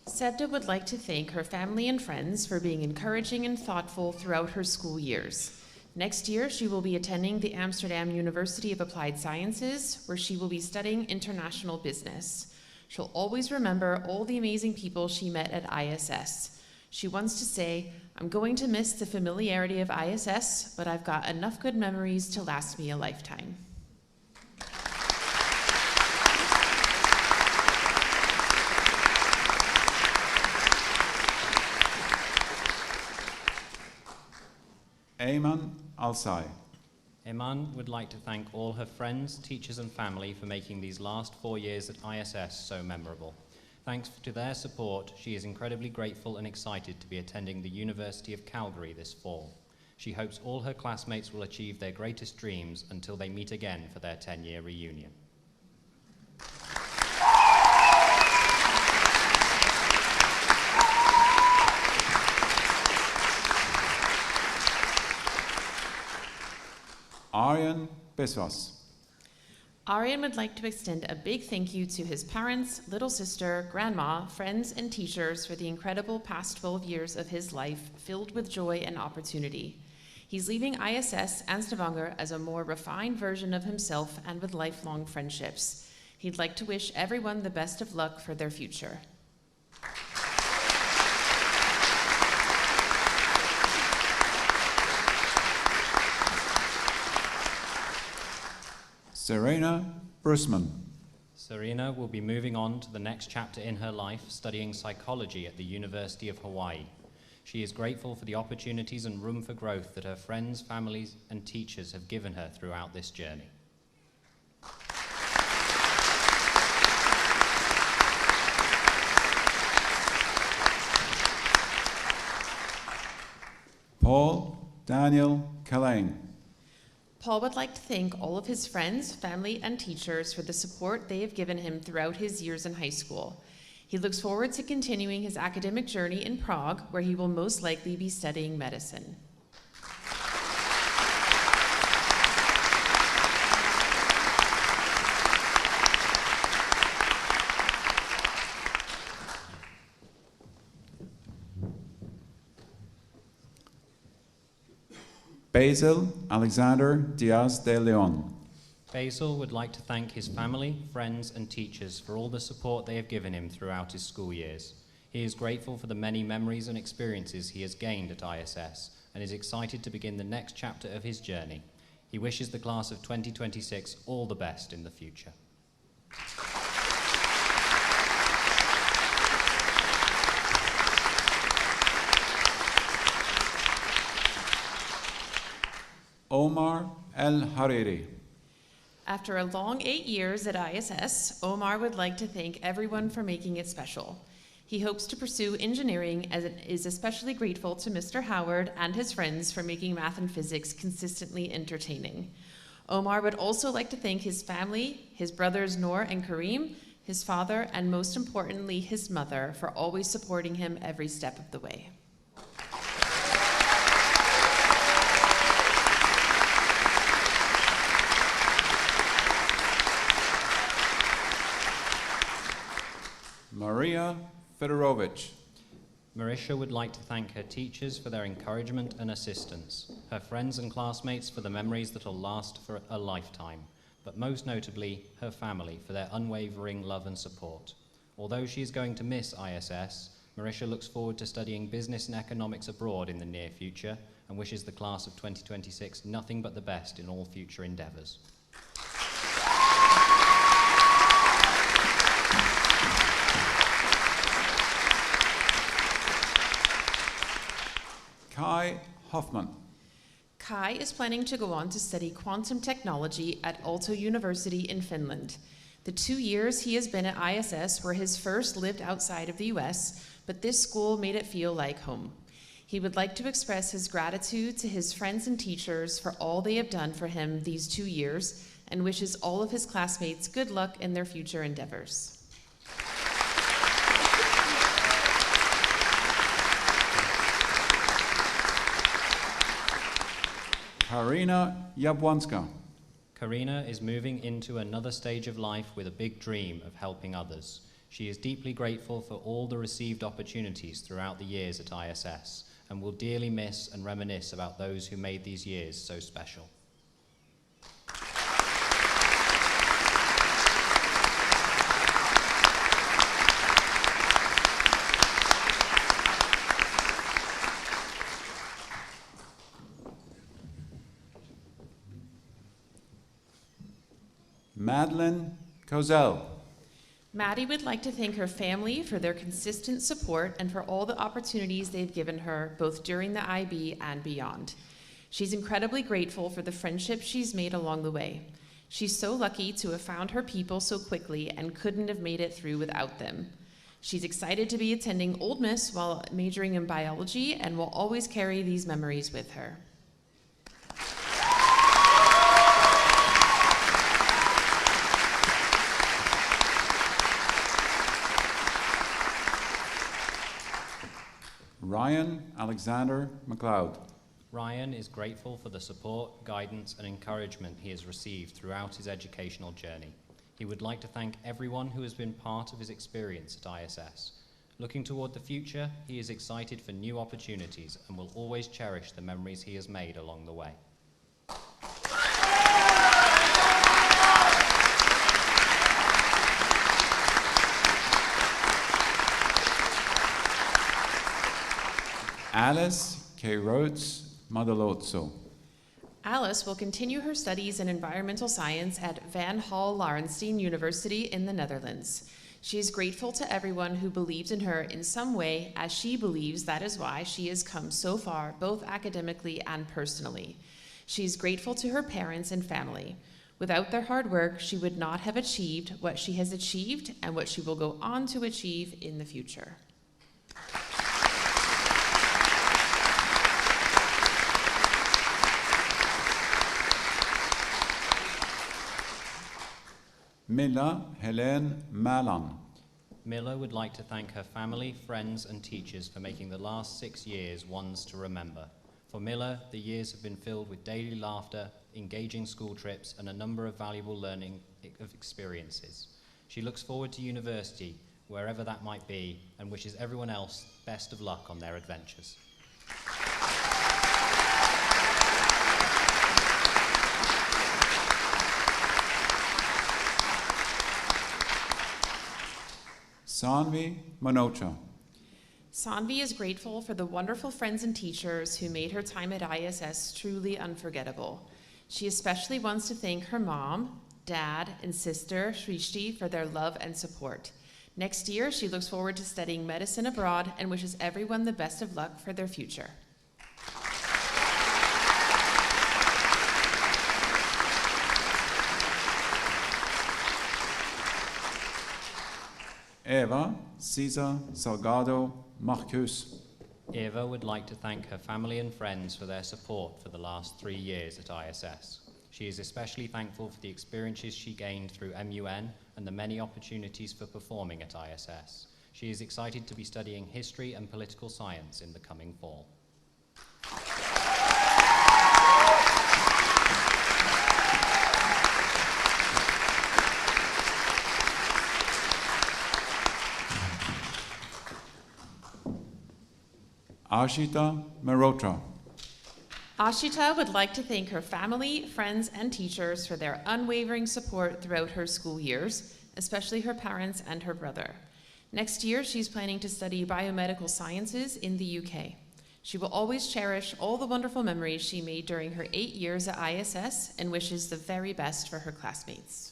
Sevda would like to thank her family and friends for being encouraging and thoughtful throughout her school years. Next year, she will be attending the Amsterdam University of Applied Sciences, where she will be studying international business. She'll always remember all the amazing people she met at ISS. She wants to say, "I'm going to miss the familiarity of ISS, but I've got enough good memories to last me a lifetime." Ayman Alsai. Iman would like to thank all her friends, teachers and family for making these last 4 years at ISS so memorable. Thanks to their support, she is incredibly grateful and excited to be attending the University of Calgary this fall. She hopes all her classmates will achieve their greatest dreams until they meet again for their 10-year reunion. Aryan Beswas. Aryan would like to extend a big thank you to his parents, little sister, grandma, friends, and teachers for the incredible past 12 years of his life filled with joy and opportunity. He's leaving ISS and Stavanger as a more refined version of himself and with lifelong friendships. He'd like to wish everyone the best of luck for their future. Serena Brusman. Serena will be moving on to the next chapter in her life, studying psychology at the University of Hawaii. She is grateful for the opportunities and room for growth that her friends, families, and teachers have given her throughout this journey. Paul Daniel Kalane. Paul would like to thank all of his friends, family, and teachers for the support they have given him throughout his years in high school. He looks forward to continuing his academic journey in Prague, where he will most likely be studying medicine. Basil Alexander Diaz de Leon. Basil would like to thank his family, friends, and teachers for all the support they have given him throughout his school years. He is grateful for the many memories and experiences he has gained at ISS and is excited to begin the next chapter of his journey. He wishes the class of 2026 all the best in the future. Omar El Hariri. After a long 8 years at ISS, Omar would like to thank everyone for making it special. He hopes to pursue engineering and is especially grateful to Mr. Howard and his friends for making math and physics consistently entertaining. Omar would also like to thank his family, his brothers Noor and Kareem, his father, and most importantly, his mother for always supporting him every step of the way. Maria Fedorovich. Marisha would like to thank her teachers for their encouragement and assistance, her friends and classmates for the memories that will last for a lifetime, but most notably, her family for their unwavering love and support. Although she is going to miss ISS, Marisha looks forward to studying business and economics abroad in the near future and wishes the class of 2026 nothing but the best in all future endeavours. Kai Hoffman. Kai is planning to go on to study quantum technology at Aalto University in Finland. The 2 years he has been at ISS were his first lived outside of the US, but this school made it feel like home. He would like to express his gratitude to his friends and teachers for all they have done for him these 2 years and wishes all of his classmates good luck in their future endeavors. Karina Jabłonska. Karina is moving into another stage of life with a big dream of helping others. She is deeply grateful for all the received opportunities throughout the years at ISS and will dearly miss and reminisce about those who made these years so special. Madeline Kozel. Maddie would like to thank her family for their consistent support and for all the opportunities they've given her, both during the IB and beyond. She's incredibly grateful for the friendships she's made along the way. She's so lucky to have found her people so quickly and couldn't have made it through without them. She's excited to be attending Old Miss while majoring in biology and will always carry these memories with her. Ryan Alexander McLeod. Ryan is grateful for the support, guidance, and encouragement he has received throughout his educational journey. He would like to thank everyone who has been part of his experience at ISS. Looking toward the future, he is excited for new opportunities and will always cherish the memories he has made along the way. Alice K. Rhodes Madalozzo. Alice will continue her studies in environmental science at Van Hal Larenstein University in the Netherlands. She is grateful to everyone who believed in her in some way, as she believes that is why she has come so far, both academically and personally. She is grateful to her parents and family. Without their hard work, she would not have achieved what she has achieved and what she will go on to achieve in the future. Milla Helene Malan. Miller would like to thank her family, friends, and teachers for making the last 6 years ones to remember. For Miller, the years have been filled with daily laughter, engaging school trips, and a number of valuable learning experiences. She looks forward to university, wherever that might be, and wishes everyone else best of luck on their adventures. Sanvi Manocha. Sanvi is grateful for the wonderful friends and teachers who made her time at ISS truly unforgettable. She especially wants to thank her mom, dad, and sister, Shrishti, for their love and support. Next year, she looks forward to studying medicine abroad and wishes everyone the best of luck for their future. Eva Cesar Salgado Marcus. Eva would like to thank her family and friends for their support for the last 3 years at ISS. She is especially thankful for the experiences she gained through MUN and the many opportunities for performing at ISS. She is excited to be studying history and political science in the coming fall. Ashita Mehrotra. Ashita would like to thank her family, friends, and teachers for their unwavering support throughout her school years, especially her parents and her brother. Next year, she's planning to study biomedical sciences in the UK. She will always cherish all the wonderful memories she made during her 8 years at ISS and wishes the very best for her classmates.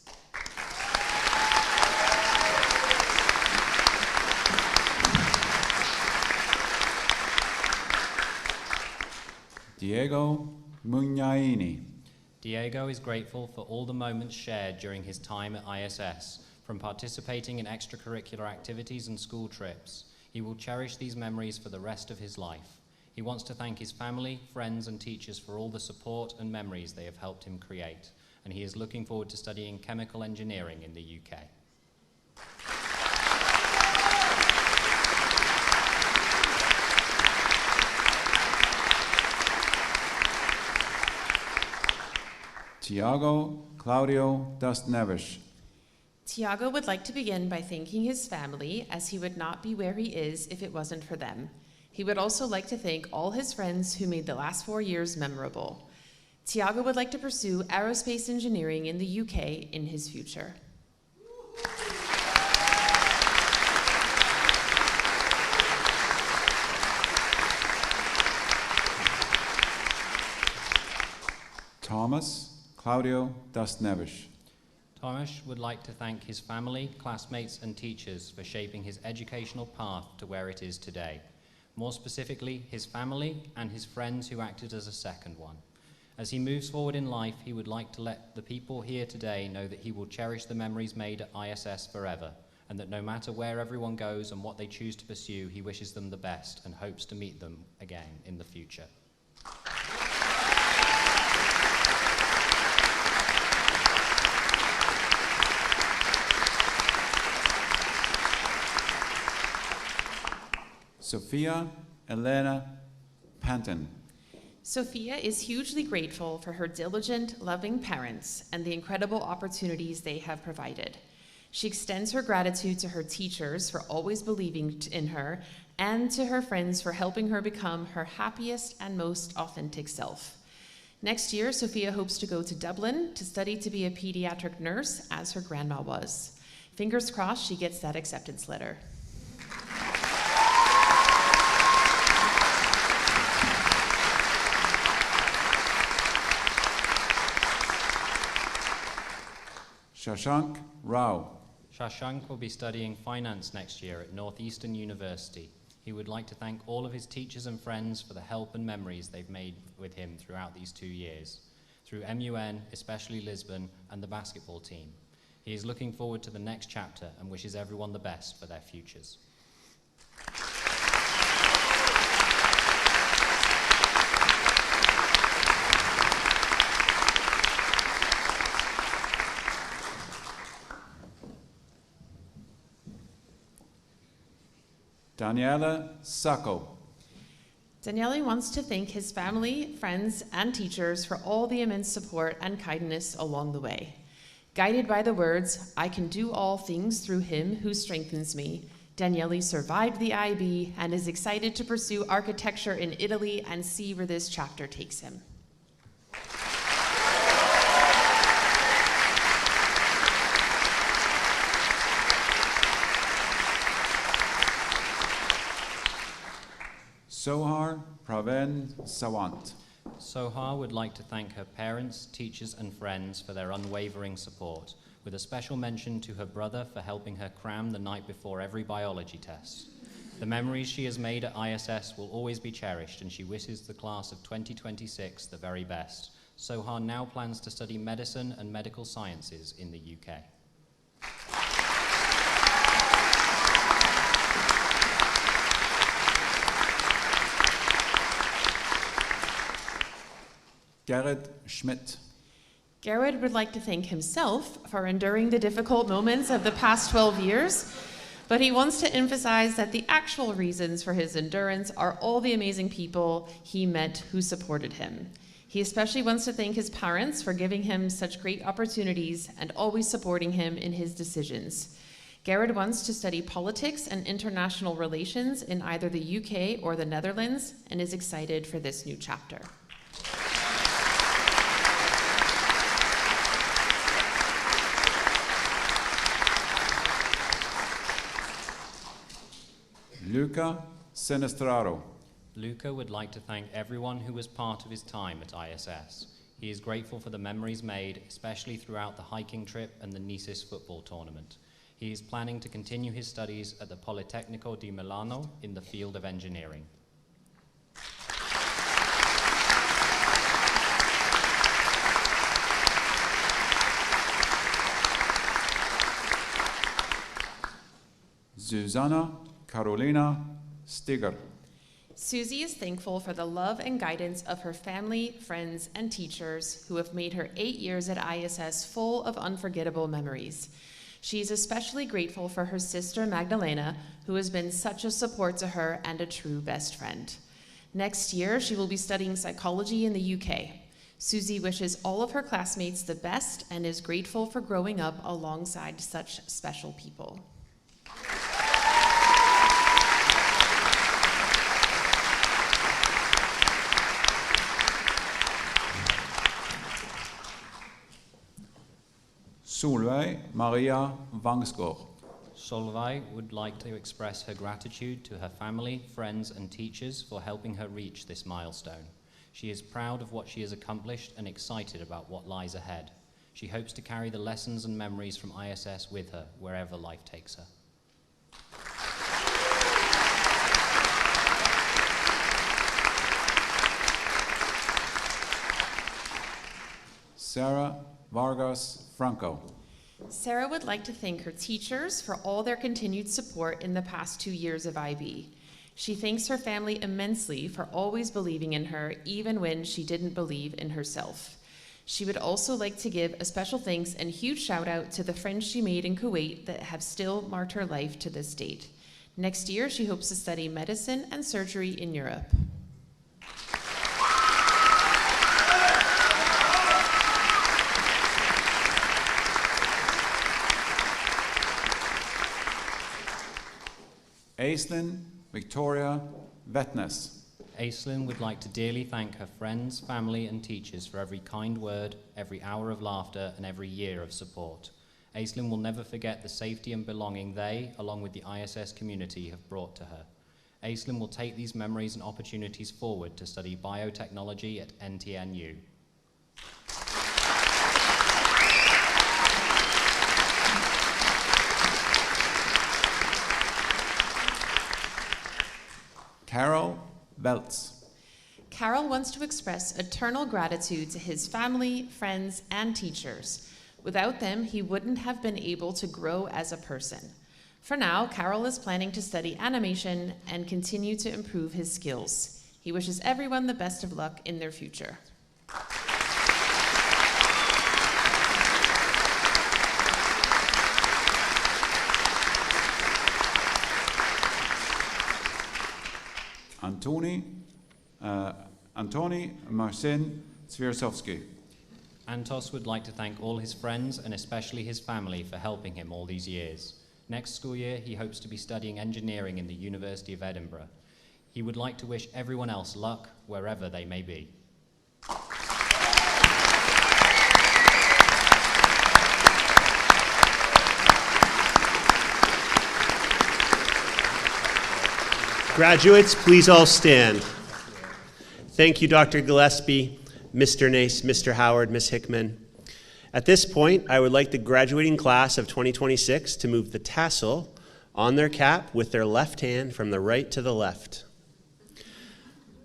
Diego Munyaini. Diego is grateful for all the moments shared during his time at ISS, from participating in extracurricular activities and school trips. He will cherish these memories for the rest of his life. He wants to thank his family, friends, and teachers for all the support and memories they have helped him create, and he is looking forward to studying chemical engineering in the UK. Tiago Claudio das Neves. Tiago would like to begin by thanking his family, as he would not be where he is if it wasn't for them. He would also like to thank all his friends who made the last 4 years memorable. Tiago would like to pursue aerospace engineering in the UK in his future. Thomas Claudio das Neves. Thomas would like to thank his family, classmates, and teachers for shaping his educational path to where it is today. More specifically, his family and his friends who acted as a second one. As he moves forward in life, he would like to let the people here today know that he will cherish the memories made at ISS forever, and that no matter where everyone goes and what they choose to pursue, he wishes them the best and hopes to meet them again in the future. Sophia Elena Panton. Sophia is hugely grateful for her diligent, loving parents and the incredible opportunities they have provided. She extends her gratitude to her teachers for always believing in her, and to her friends for helping her become her happiest and most authentic self. Next year, Sophia hopes to go to Dublin to study to be a pediatric nurse, as her grandma was. Fingers crossed she gets that acceptance letter. Shashank Rao. Shashank will be studying finance next year at Northeastern University. He would like to thank all of his teachers and friends for the help and memories they've made with him throughout these 2 years, through MUN, especially Lisbon, and the basketball team. He is looking forward to the next chapter and wishes everyone the best for their futures. Daniela Sacco. Daniele wants to thank his family, friends, and teachers for all the immense support and kindness along the way. Guided by the words, "I can do all things through him who strengthens me," Daniele survived the IB and is excited to pursue architecture in Italy and see where this chapter takes him. Sohar Praven Sawant. Sohar would like to thank her parents, teachers, and friends for their unwavering support, with a special mention to her brother for helping her cram the night before every biology test. The memories she has made at ISS will always be cherished, and she wishes the class of 2026 the very best. Sohar now plans to study medicine and medical sciences in the UK. Gerrit Schmidt. Garrett would like to thank himself for enduring the difficult moments of the past 12 years, but he wants to emphasize that the actual reasons for his endurance are all the amazing people he met who supported him. He especially wants to thank his parents for giving him such great opportunities and always supporting him in his decisions. Garrett wants to study politics and international relations in either the UK or the Netherlands and is excited for this new chapter. Luca Senestraro. Luca would like to thank everyone who was part of his time at ISS. He is grateful for the memories made, especially throughout the hiking trip and the Nices football tournament. He is planning to continue his studies at the Politecnico di Milano in the field of engineering. Susanna Carolina Stiger. Susie is thankful for the love and guidance of her family, friends, and teachers who have made her 8 years at ISS full of unforgettable memories. She is especially grateful for her sister Magdalena, who has been such a support to her and a true best friend. Next year, she will be studying psychology in the UK. Susie wishes all of her classmates the best and is grateful for growing up alongside such special people. Solveig Maria Vangsgaard. Solveig would like to express her gratitude to her family, friends, and teachers for helping her reach this milestone. She is proud of what she has accomplished and excited about what lies ahead. She hopes to carry the lessons and memories from ISS with her wherever life takes her. Sarah Vargas Franco. Sarah would like to thank her teachers for all their continued support in the past 2 years of IB. She thanks her family immensely for always believing in her, even when she didn't believe in herself. She would also like to give a special thanks and huge shout out to the friends she made in Kuwait that have still marked her life to this date. Next year, she hopes to study medicine and surgery in Europe. Aislinn Victoria Vetnes. Aislinn would like to dearly thank her friends, family, and teachers for every kind word, every hour of laughter, and every year of support. Aislinn will never forget the safety and belonging they, along with the ISS community, have brought to her. Aislinn will take these memories and opportunities forward to study biotechnology at NTNU. Carol Veltz. Carol wants to express eternal gratitude to his family, friends, and teachers. Without them, he wouldn't have been able to grow as a person. For now, Carol is planning to study animation and continue to improve his skills. He wishes everyone the best of luck in their future. Antoni Marcin Zwierzowski. Antos would like to thank all his friends and especially his family for helping him all these years. Next school year, he hopes to be studying engineering in the University of Edinburgh. He would like to wish everyone else luck wherever they may be. Graduates, please all stand. Thank you, Dr. Gillespie, Mr. Nace, Mr. Howard, Ms. Hickman. At this point, I would like the graduating class of 2026 to move the tassel on their cap with their left hand from the right to the left.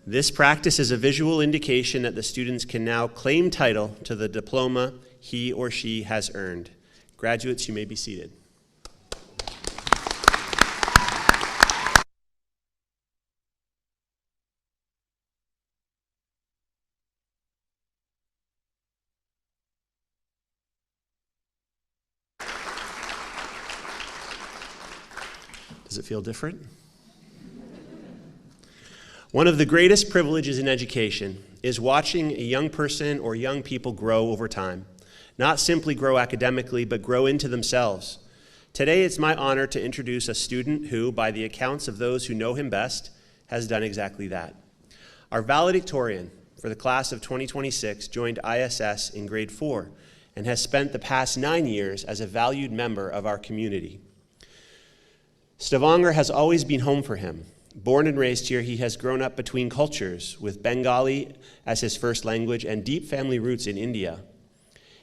This practice is a visual indication that the students can now claim title to the diploma he or she has earned. Graduates, you may be seated. Does it feel different? One of the greatest privileges in education is watching a young person or young people grow over time. Not simply grow academically, but grow into themselves. Today, it's my honor to introduce a student who, by the accounts of those who know him best, has done exactly that. Our valedictorian for the class of 2026 joined ISS in grade 4 and has spent the past 9 years as a valued member of our community. Stavanger has always been home for him. Born and raised here, he has grown up between cultures, with Bengali as his first language and deep family roots in India.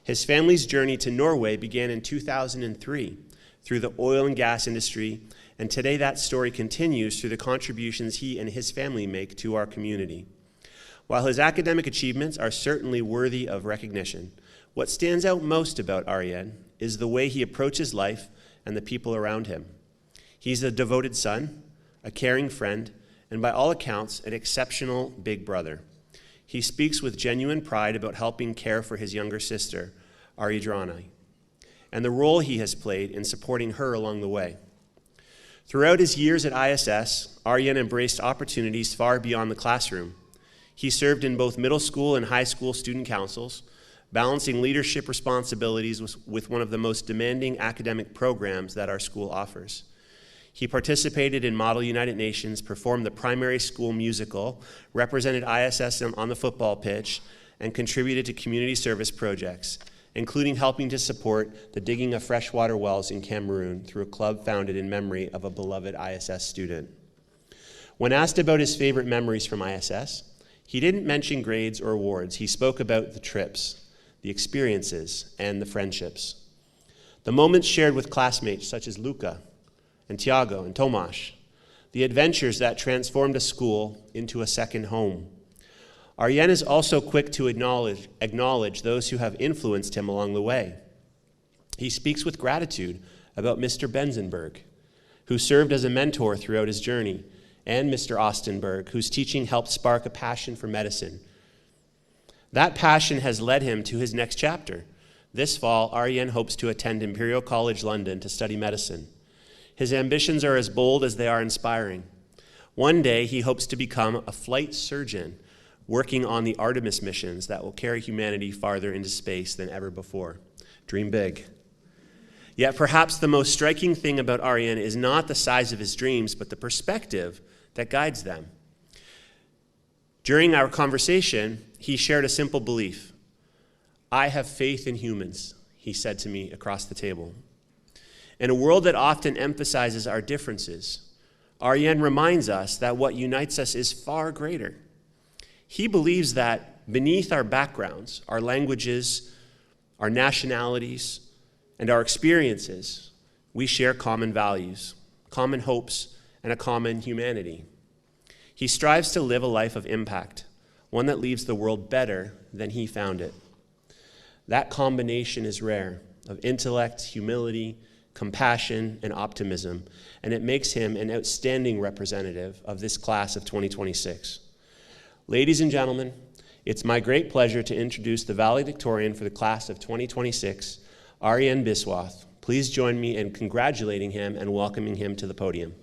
His family's journey to Norway began in 2003 through the oil and gas industry, and today that story continues through the contributions he and his family make to our community. While his academic achievements are certainly worthy of recognition, what stands out most about Arjen is the way he approaches life and the people around him. He's a devoted son, a caring friend, and by all accounts, an exceptional big brother. He speaks with genuine pride about helping care for his younger sister, Aridrana, and the role he has played in supporting her along the way. Throughout his years at ISS, Arjen embraced opportunities far beyond the classroom. He served in both middle school and high school student councils, balancing leadership responsibilities with one of the most demanding academic programs that our school offers. He participated in Model United Nations, performed the primary school musical, represented ISS on the football pitch, and contributed to community service projects, including helping to support the digging of freshwater wells in Cameroon through a club founded in memory of a beloved ISS student. When asked about his favorite memories from ISS, he didn't mention grades or awards. He spoke about the trips, the experiences, and the friendships. The moments shared with classmates such as Luca and Tiago and Tomasz, the adventures that transformed a school into a second home. Arjen is also quick to acknowledge those who have influenced him along the way. He speaks with gratitude about Mr. Benzenberg, who served as a mentor throughout his journey, and Mr. Ostenberg, whose teaching helped spark a passion for medicine. That passion has led him to his next chapter. This fall, Arjen hopes to attend Imperial College London to study medicine. His ambitions are as bold as they are inspiring. One day, he hopes to become a flight surgeon, working on the Artemis missions that will carry humanity farther into space than ever before. Dream big. Yet perhaps the most striking thing about Arjen is not the size of his dreams, but the perspective that guides them. During our conversation, he shared a simple belief. "I have faith in humans," he said to me across the table. In a world that often emphasizes our differences, Arjen reminds us that what unites us is far greater. He believes that beneath our backgrounds, our languages, our nationalities, and our experiences, we share common values, common hopes, and a common humanity. He strives to live a life of impact, one that leaves the world better than he found it. That combination is rare, of intellect, humility, compassion, and optimism, and it makes him an outstanding representative of this class of 2026. Ladies and gentlemen, it's my great pleasure to introduce the valedictorian for the class of 2026, Arjen Biswath. Please join me in congratulating him and welcoming him to the podium.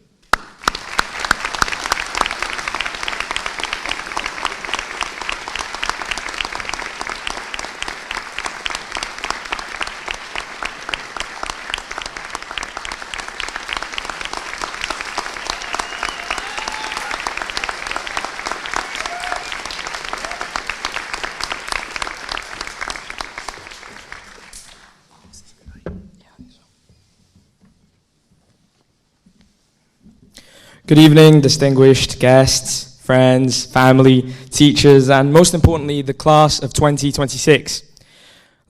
Good evening, distinguished guests, friends, family, teachers, and most importantly, the class of 2026.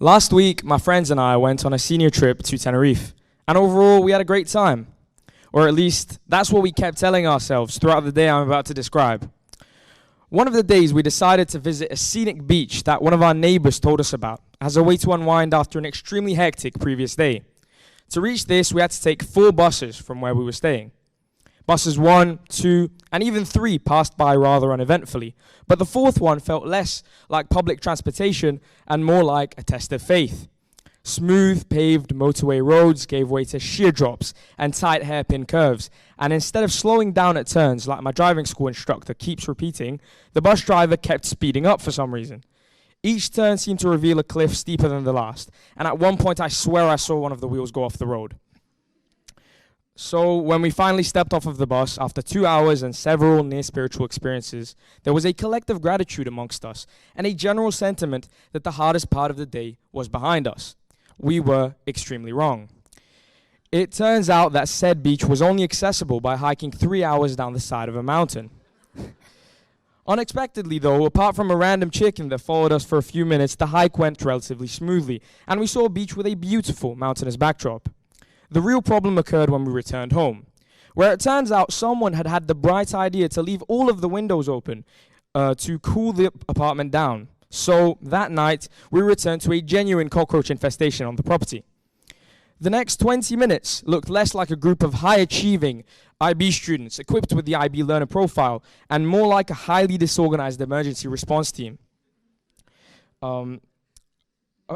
Last week, my friends and I went on a senior trip to Tenerife, and overall, we had a great time. Or at least, that's what we kept telling ourselves throughout the day I'm about to describe. One of the days, we decided to visit a scenic beach that one of our neighbors told us about as a way to unwind after an extremely hectic previous day. To reach this, we had to take 4 buses from where we were staying. Buses 1, 2, and even 3 passed by rather uneventfully, but the 4th one felt less like public transportation and more like a test of faith. Smooth, paved motorway roads gave way to sheer drops and tight hairpin curves, and instead of slowing down at turns like my driving school instructor keeps repeating, the bus driver kept speeding up for some reason. Each turn seemed to reveal a cliff steeper than the last, and at one point I swear I saw one of the wheels go off the road. So when we finally stepped off of the bus, after 2 hours and several near-spiritual experiences, there was a collective gratitude amongst us and a general sentiment that the hardest part of the day was behind us. We were extremely wrong. It turns out that said beach was only accessible by hiking 3 hours down the side of a mountain. Unexpectedly though, apart from a random chicken that followed us for a few minutes, the hike went relatively smoothly, and we saw a beach with a beautiful mountainous backdrop. The real problem occurred when we returned home, where it turns out someone had had the bright idea to leave all of the windows open to cool the apartment down. So that night, we returned to a genuine cockroach infestation on the property. The next 20 minutes looked less like a group of high-achieving IB students equipped with the IB learner profile and more like a highly disorganized emergency response team.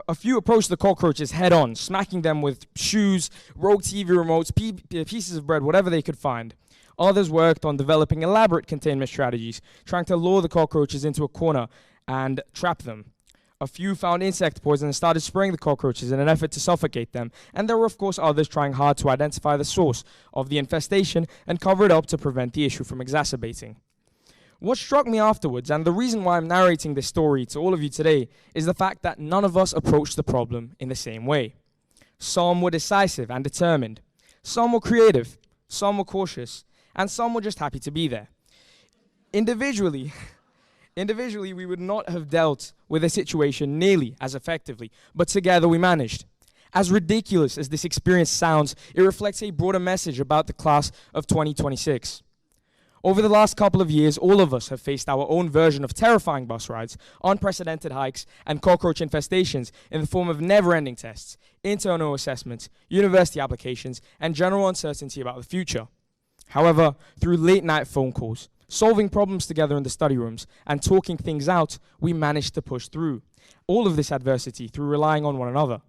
A few approached the cockroaches head-on, smacking them with shoes, rogue TV remotes, pieces of bread, whatever they could find. Others worked on developing elaborate containment strategies, trying to lure the cockroaches into a corner and trap them. A few found insect poison and started spraying the cockroaches in an effort to suffocate them, and there were of course others trying hard to identify the source of the infestation and cover it up to prevent the issue from exacerbating. What struck me afterwards, and the reason why I'm narrating this story to all of you today, is the fact that none of us approached the problem in the same way. Some were decisive and determined, some were creative, some were cautious, and some were just happy to be there. Individually, we would not have dealt with the situation nearly as effectively, but together we managed. As ridiculous as this experience sounds, it reflects a broader message about the class of 2026. Over the last couple of years, all of us have faced our own version of terrifying bus rides, unprecedented hikes, and cockroach infestations in the form of never-ending tests, internal assessments, university applications, and general uncertainty about the future. However, through late-night phone calls, solving problems together in the study rooms, and talking things out, we managed to push through all of this adversity through relying on one another.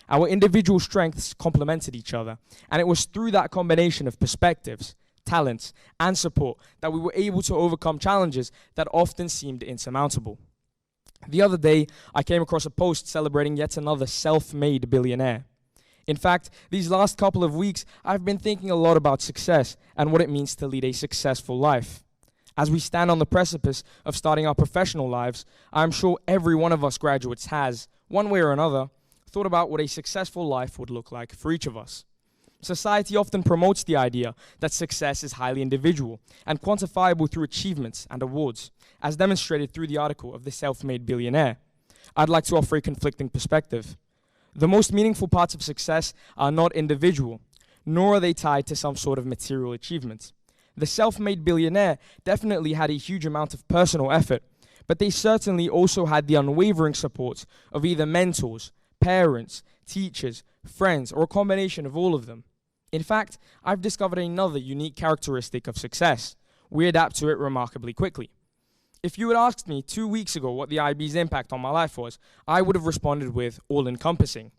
Our individual strengths complemented each other, and it was through that combination of perspectives, talents, and support that we were able to overcome challenges that often seemed insurmountable. The other day, I came across a post celebrating yet another self-made billionaire. In fact, these last couple of weeks, I've been thinking a lot about success and what it means to lead a successful life. As we stand on the precipice of starting our professional lives, I'm sure every one of us graduates has, one way or another, thought about what a successful life would look like for each of us. Society often promotes the idea that success is highly individual and quantifiable through achievements and awards, as demonstrated through the article of the self-made billionaire. I'd like to offer a conflicting perspective. The most meaningful parts of success are not individual, nor are they tied to some sort of material achievement. The self-made billionaire definitely had a huge amount of personal effort, but they certainly also had the unwavering support of either mentors, parents, teachers, friends, or a combination of all of them. In fact, I've discovered another unique characteristic of success. We adapt to it remarkably quickly. If you had asked me 2 weeks ago what the IB's impact on my life was, I would have responded with all-encompassing.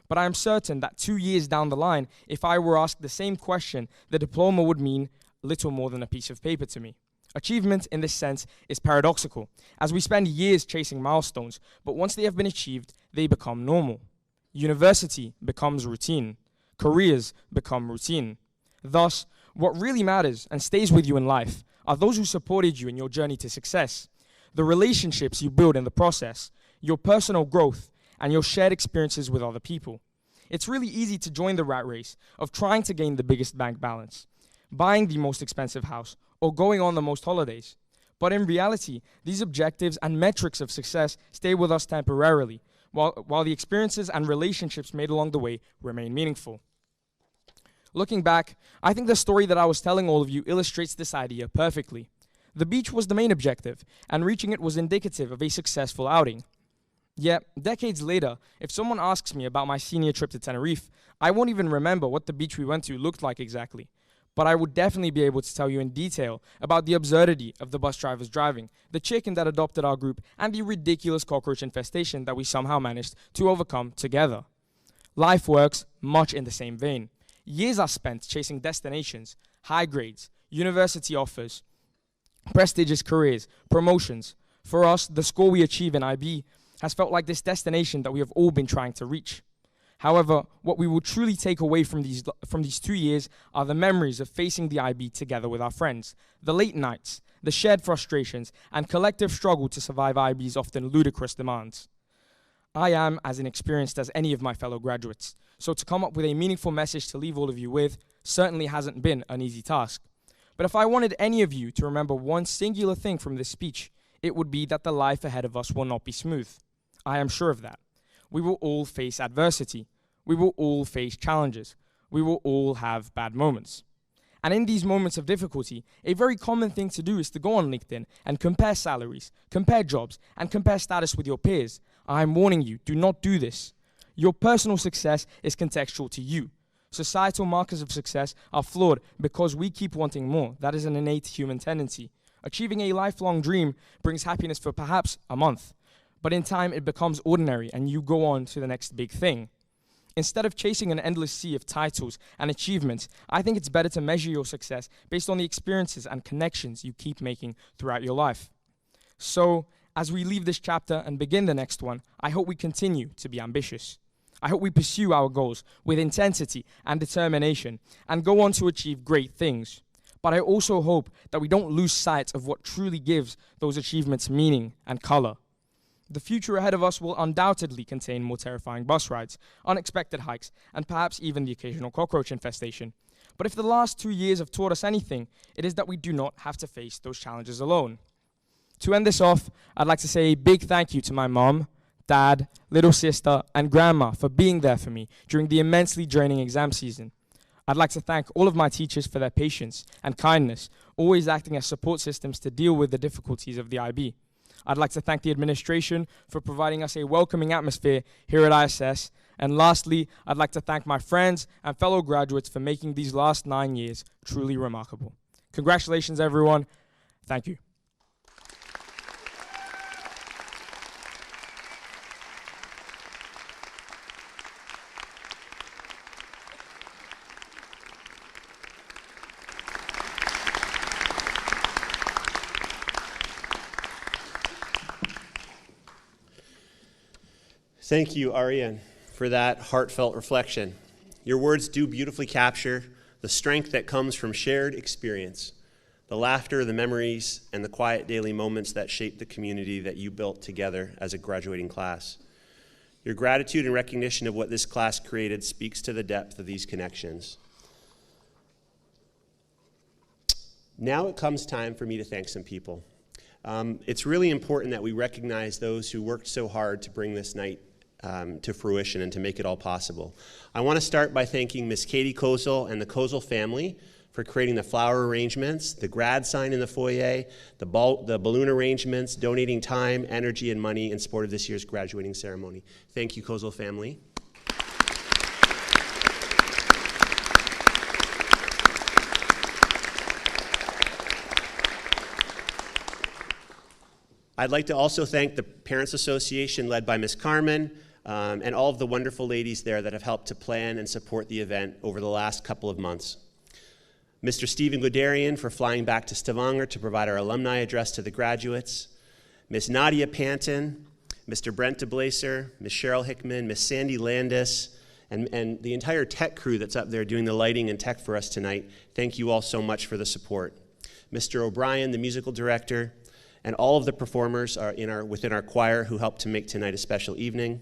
But I am certain that 2 years down the line, if I were asked the same question, the diploma would mean little more than a piece of paper to me. Achievement, in this sense, is paradoxical, as we spend years chasing milestones, but once they have been achieved, they become normal. University becomes routine. Careers become routine. Thus, what really matters and stays with you in life are those who supported you in your journey to success, the relationships you build in the process, your personal growth, and your shared experiences with other people. It's really easy to join the rat race of trying to gain the biggest bank balance, buying the most expensive house, or going on the most holidays. But in reality, these objectives and metrics of success stay with us temporarily, while the experiences and relationships made along the way remain meaningful. Looking back, I think the story that I was telling all of you illustrates this idea perfectly. The beach was the main objective, and reaching it was indicative of a successful outing. Yet, decades later, if someone asks me about my senior trip to Tenerife, I won't even remember what the beach we went to looked like exactly. But I would definitely be able to tell you in detail about the absurdity of the bus drivers driving, the chicken that adopted our group, and the ridiculous cockroach infestation that we somehow managed to overcome together. Life works much in the same vein. Years are spent chasing destinations, high grades, university offers, prestigious careers, promotions. For us, the score we achieve in IB has felt like this destination that we have all been trying to reach. However, what we will truly take away from these 2 years are the memories of facing the IB together with our friends, the late nights, the shared frustrations, and collective struggle to survive IB's often ludicrous demands. I am as inexperienced as any of my fellow graduates, so to come up with a meaningful message to leave all of you with certainly hasn't been an easy task. But if I wanted any of you to remember one singular thing from this speech, it would be that the life ahead of us will not be smooth. I am sure of that. We will all face adversity. We will all face challenges. We will all have bad moments. And in these moments of difficulty, a very common thing to do is to go on LinkedIn and compare salaries, compare jobs, and compare status with your peers. I'm warning you, do not do this. Your personal success is contextual to you. Societal markers of success are flawed because we keep wanting more. That is an innate human tendency. Achieving a lifelong dream brings happiness for perhaps a month. But in time, it becomes ordinary, and you go on to the next big thing. Instead of chasing an endless sea of titles and achievements, I think it's better to measure your success based on the experiences and connections you keep making throughout your life. So, as we leave this chapter and begin the next one, I hope we continue to be ambitious. I hope we pursue our goals with intensity and determination and go on to achieve great things. But I also hope that we don't lose sight of what truly gives those achievements meaning and color. The future ahead of us will undoubtedly contain more terrifying bus rides, unexpected hikes, and perhaps even the occasional cockroach infestation. But if the last 2 years have taught us anything, it is that we do not have to face those challenges alone. To end this off, I'd like to say a big thank you to my mom, dad, little sister, and grandma for being there for me during the immensely draining exam season. I'd like to thank all of my teachers for their patience and kindness, always acting as support systems to deal with the difficulties of the IB. I'd like to thank the administration for providing us a welcoming atmosphere here at ISS. And lastly, I'd like to thank my friends and fellow graduates for making these last 9 years truly remarkable. Congratulations, everyone. Thank you. Thank you, Ariane, for that heartfelt reflection. Your words do beautifully capture the strength that comes from shared experience, the laughter, the memories, and the quiet daily moments that shape the community that you built together as a graduating class. Your gratitude and recognition of what this class created speaks to the depth of these connections. Now it comes time for me to thank some people. It's really important that we recognize those who worked so hard to bring this night to fruition and to make it all possible. I want to start by thanking Miss Katie Kozel and the Kozel family for creating the flower arrangements, the grad sign in the foyer, the balloon arrangements, donating time, energy, and money in support of this year's graduating ceremony. Thank you, Kozel family. I'd like to also thank the Parents Association led by Ms. Carmen and all of the wonderful ladies there that have helped to plan and support the event over the last couple of months. Mr. Stephen Guderian for flying back to Stavanger to provide our alumni address to the graduates. Ms. Nadia Panton, Mr. Brent DeBlaser, Ms. Cheryl Hickman, Ms. Sandy Landis, and the entire tech crew that's up there doing the lighting and tech for us tonight. Thank you all so much for the support. Mr. O'Brien, the musical director, and all of the performers are within our choir who helped to make tonight a special evening.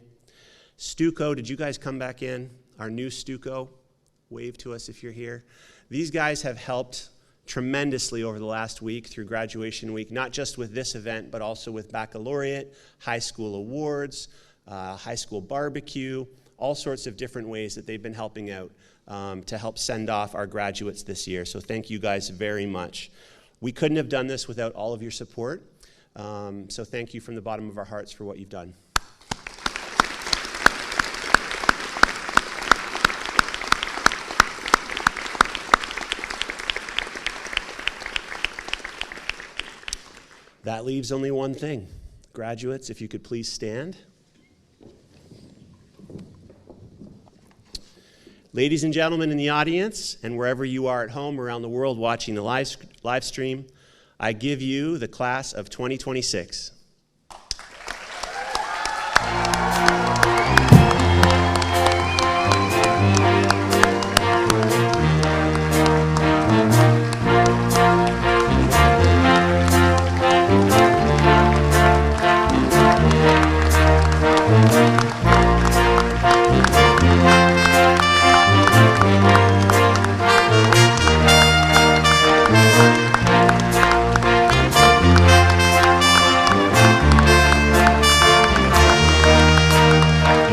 Stuco, did you guys come back in? Our new Stuco, wave to us if you're here. These guys have helped tremendously over the last week through graduation week, not just with this event, but also with baccalaureate, high school awards, high school barbecue, all sorts of different ways that they've been helping out to help send off our graduates this year. So thank you guys very much. We couldn't have done this without all of your support, so thank you from the bottom of our hearts for what you've done. That leaves only one thing. Graduates, if you could please stand. Ladies and gentlemen in the audience, and wherever you are at home around the world watching the live stream, I give you the class of 2026.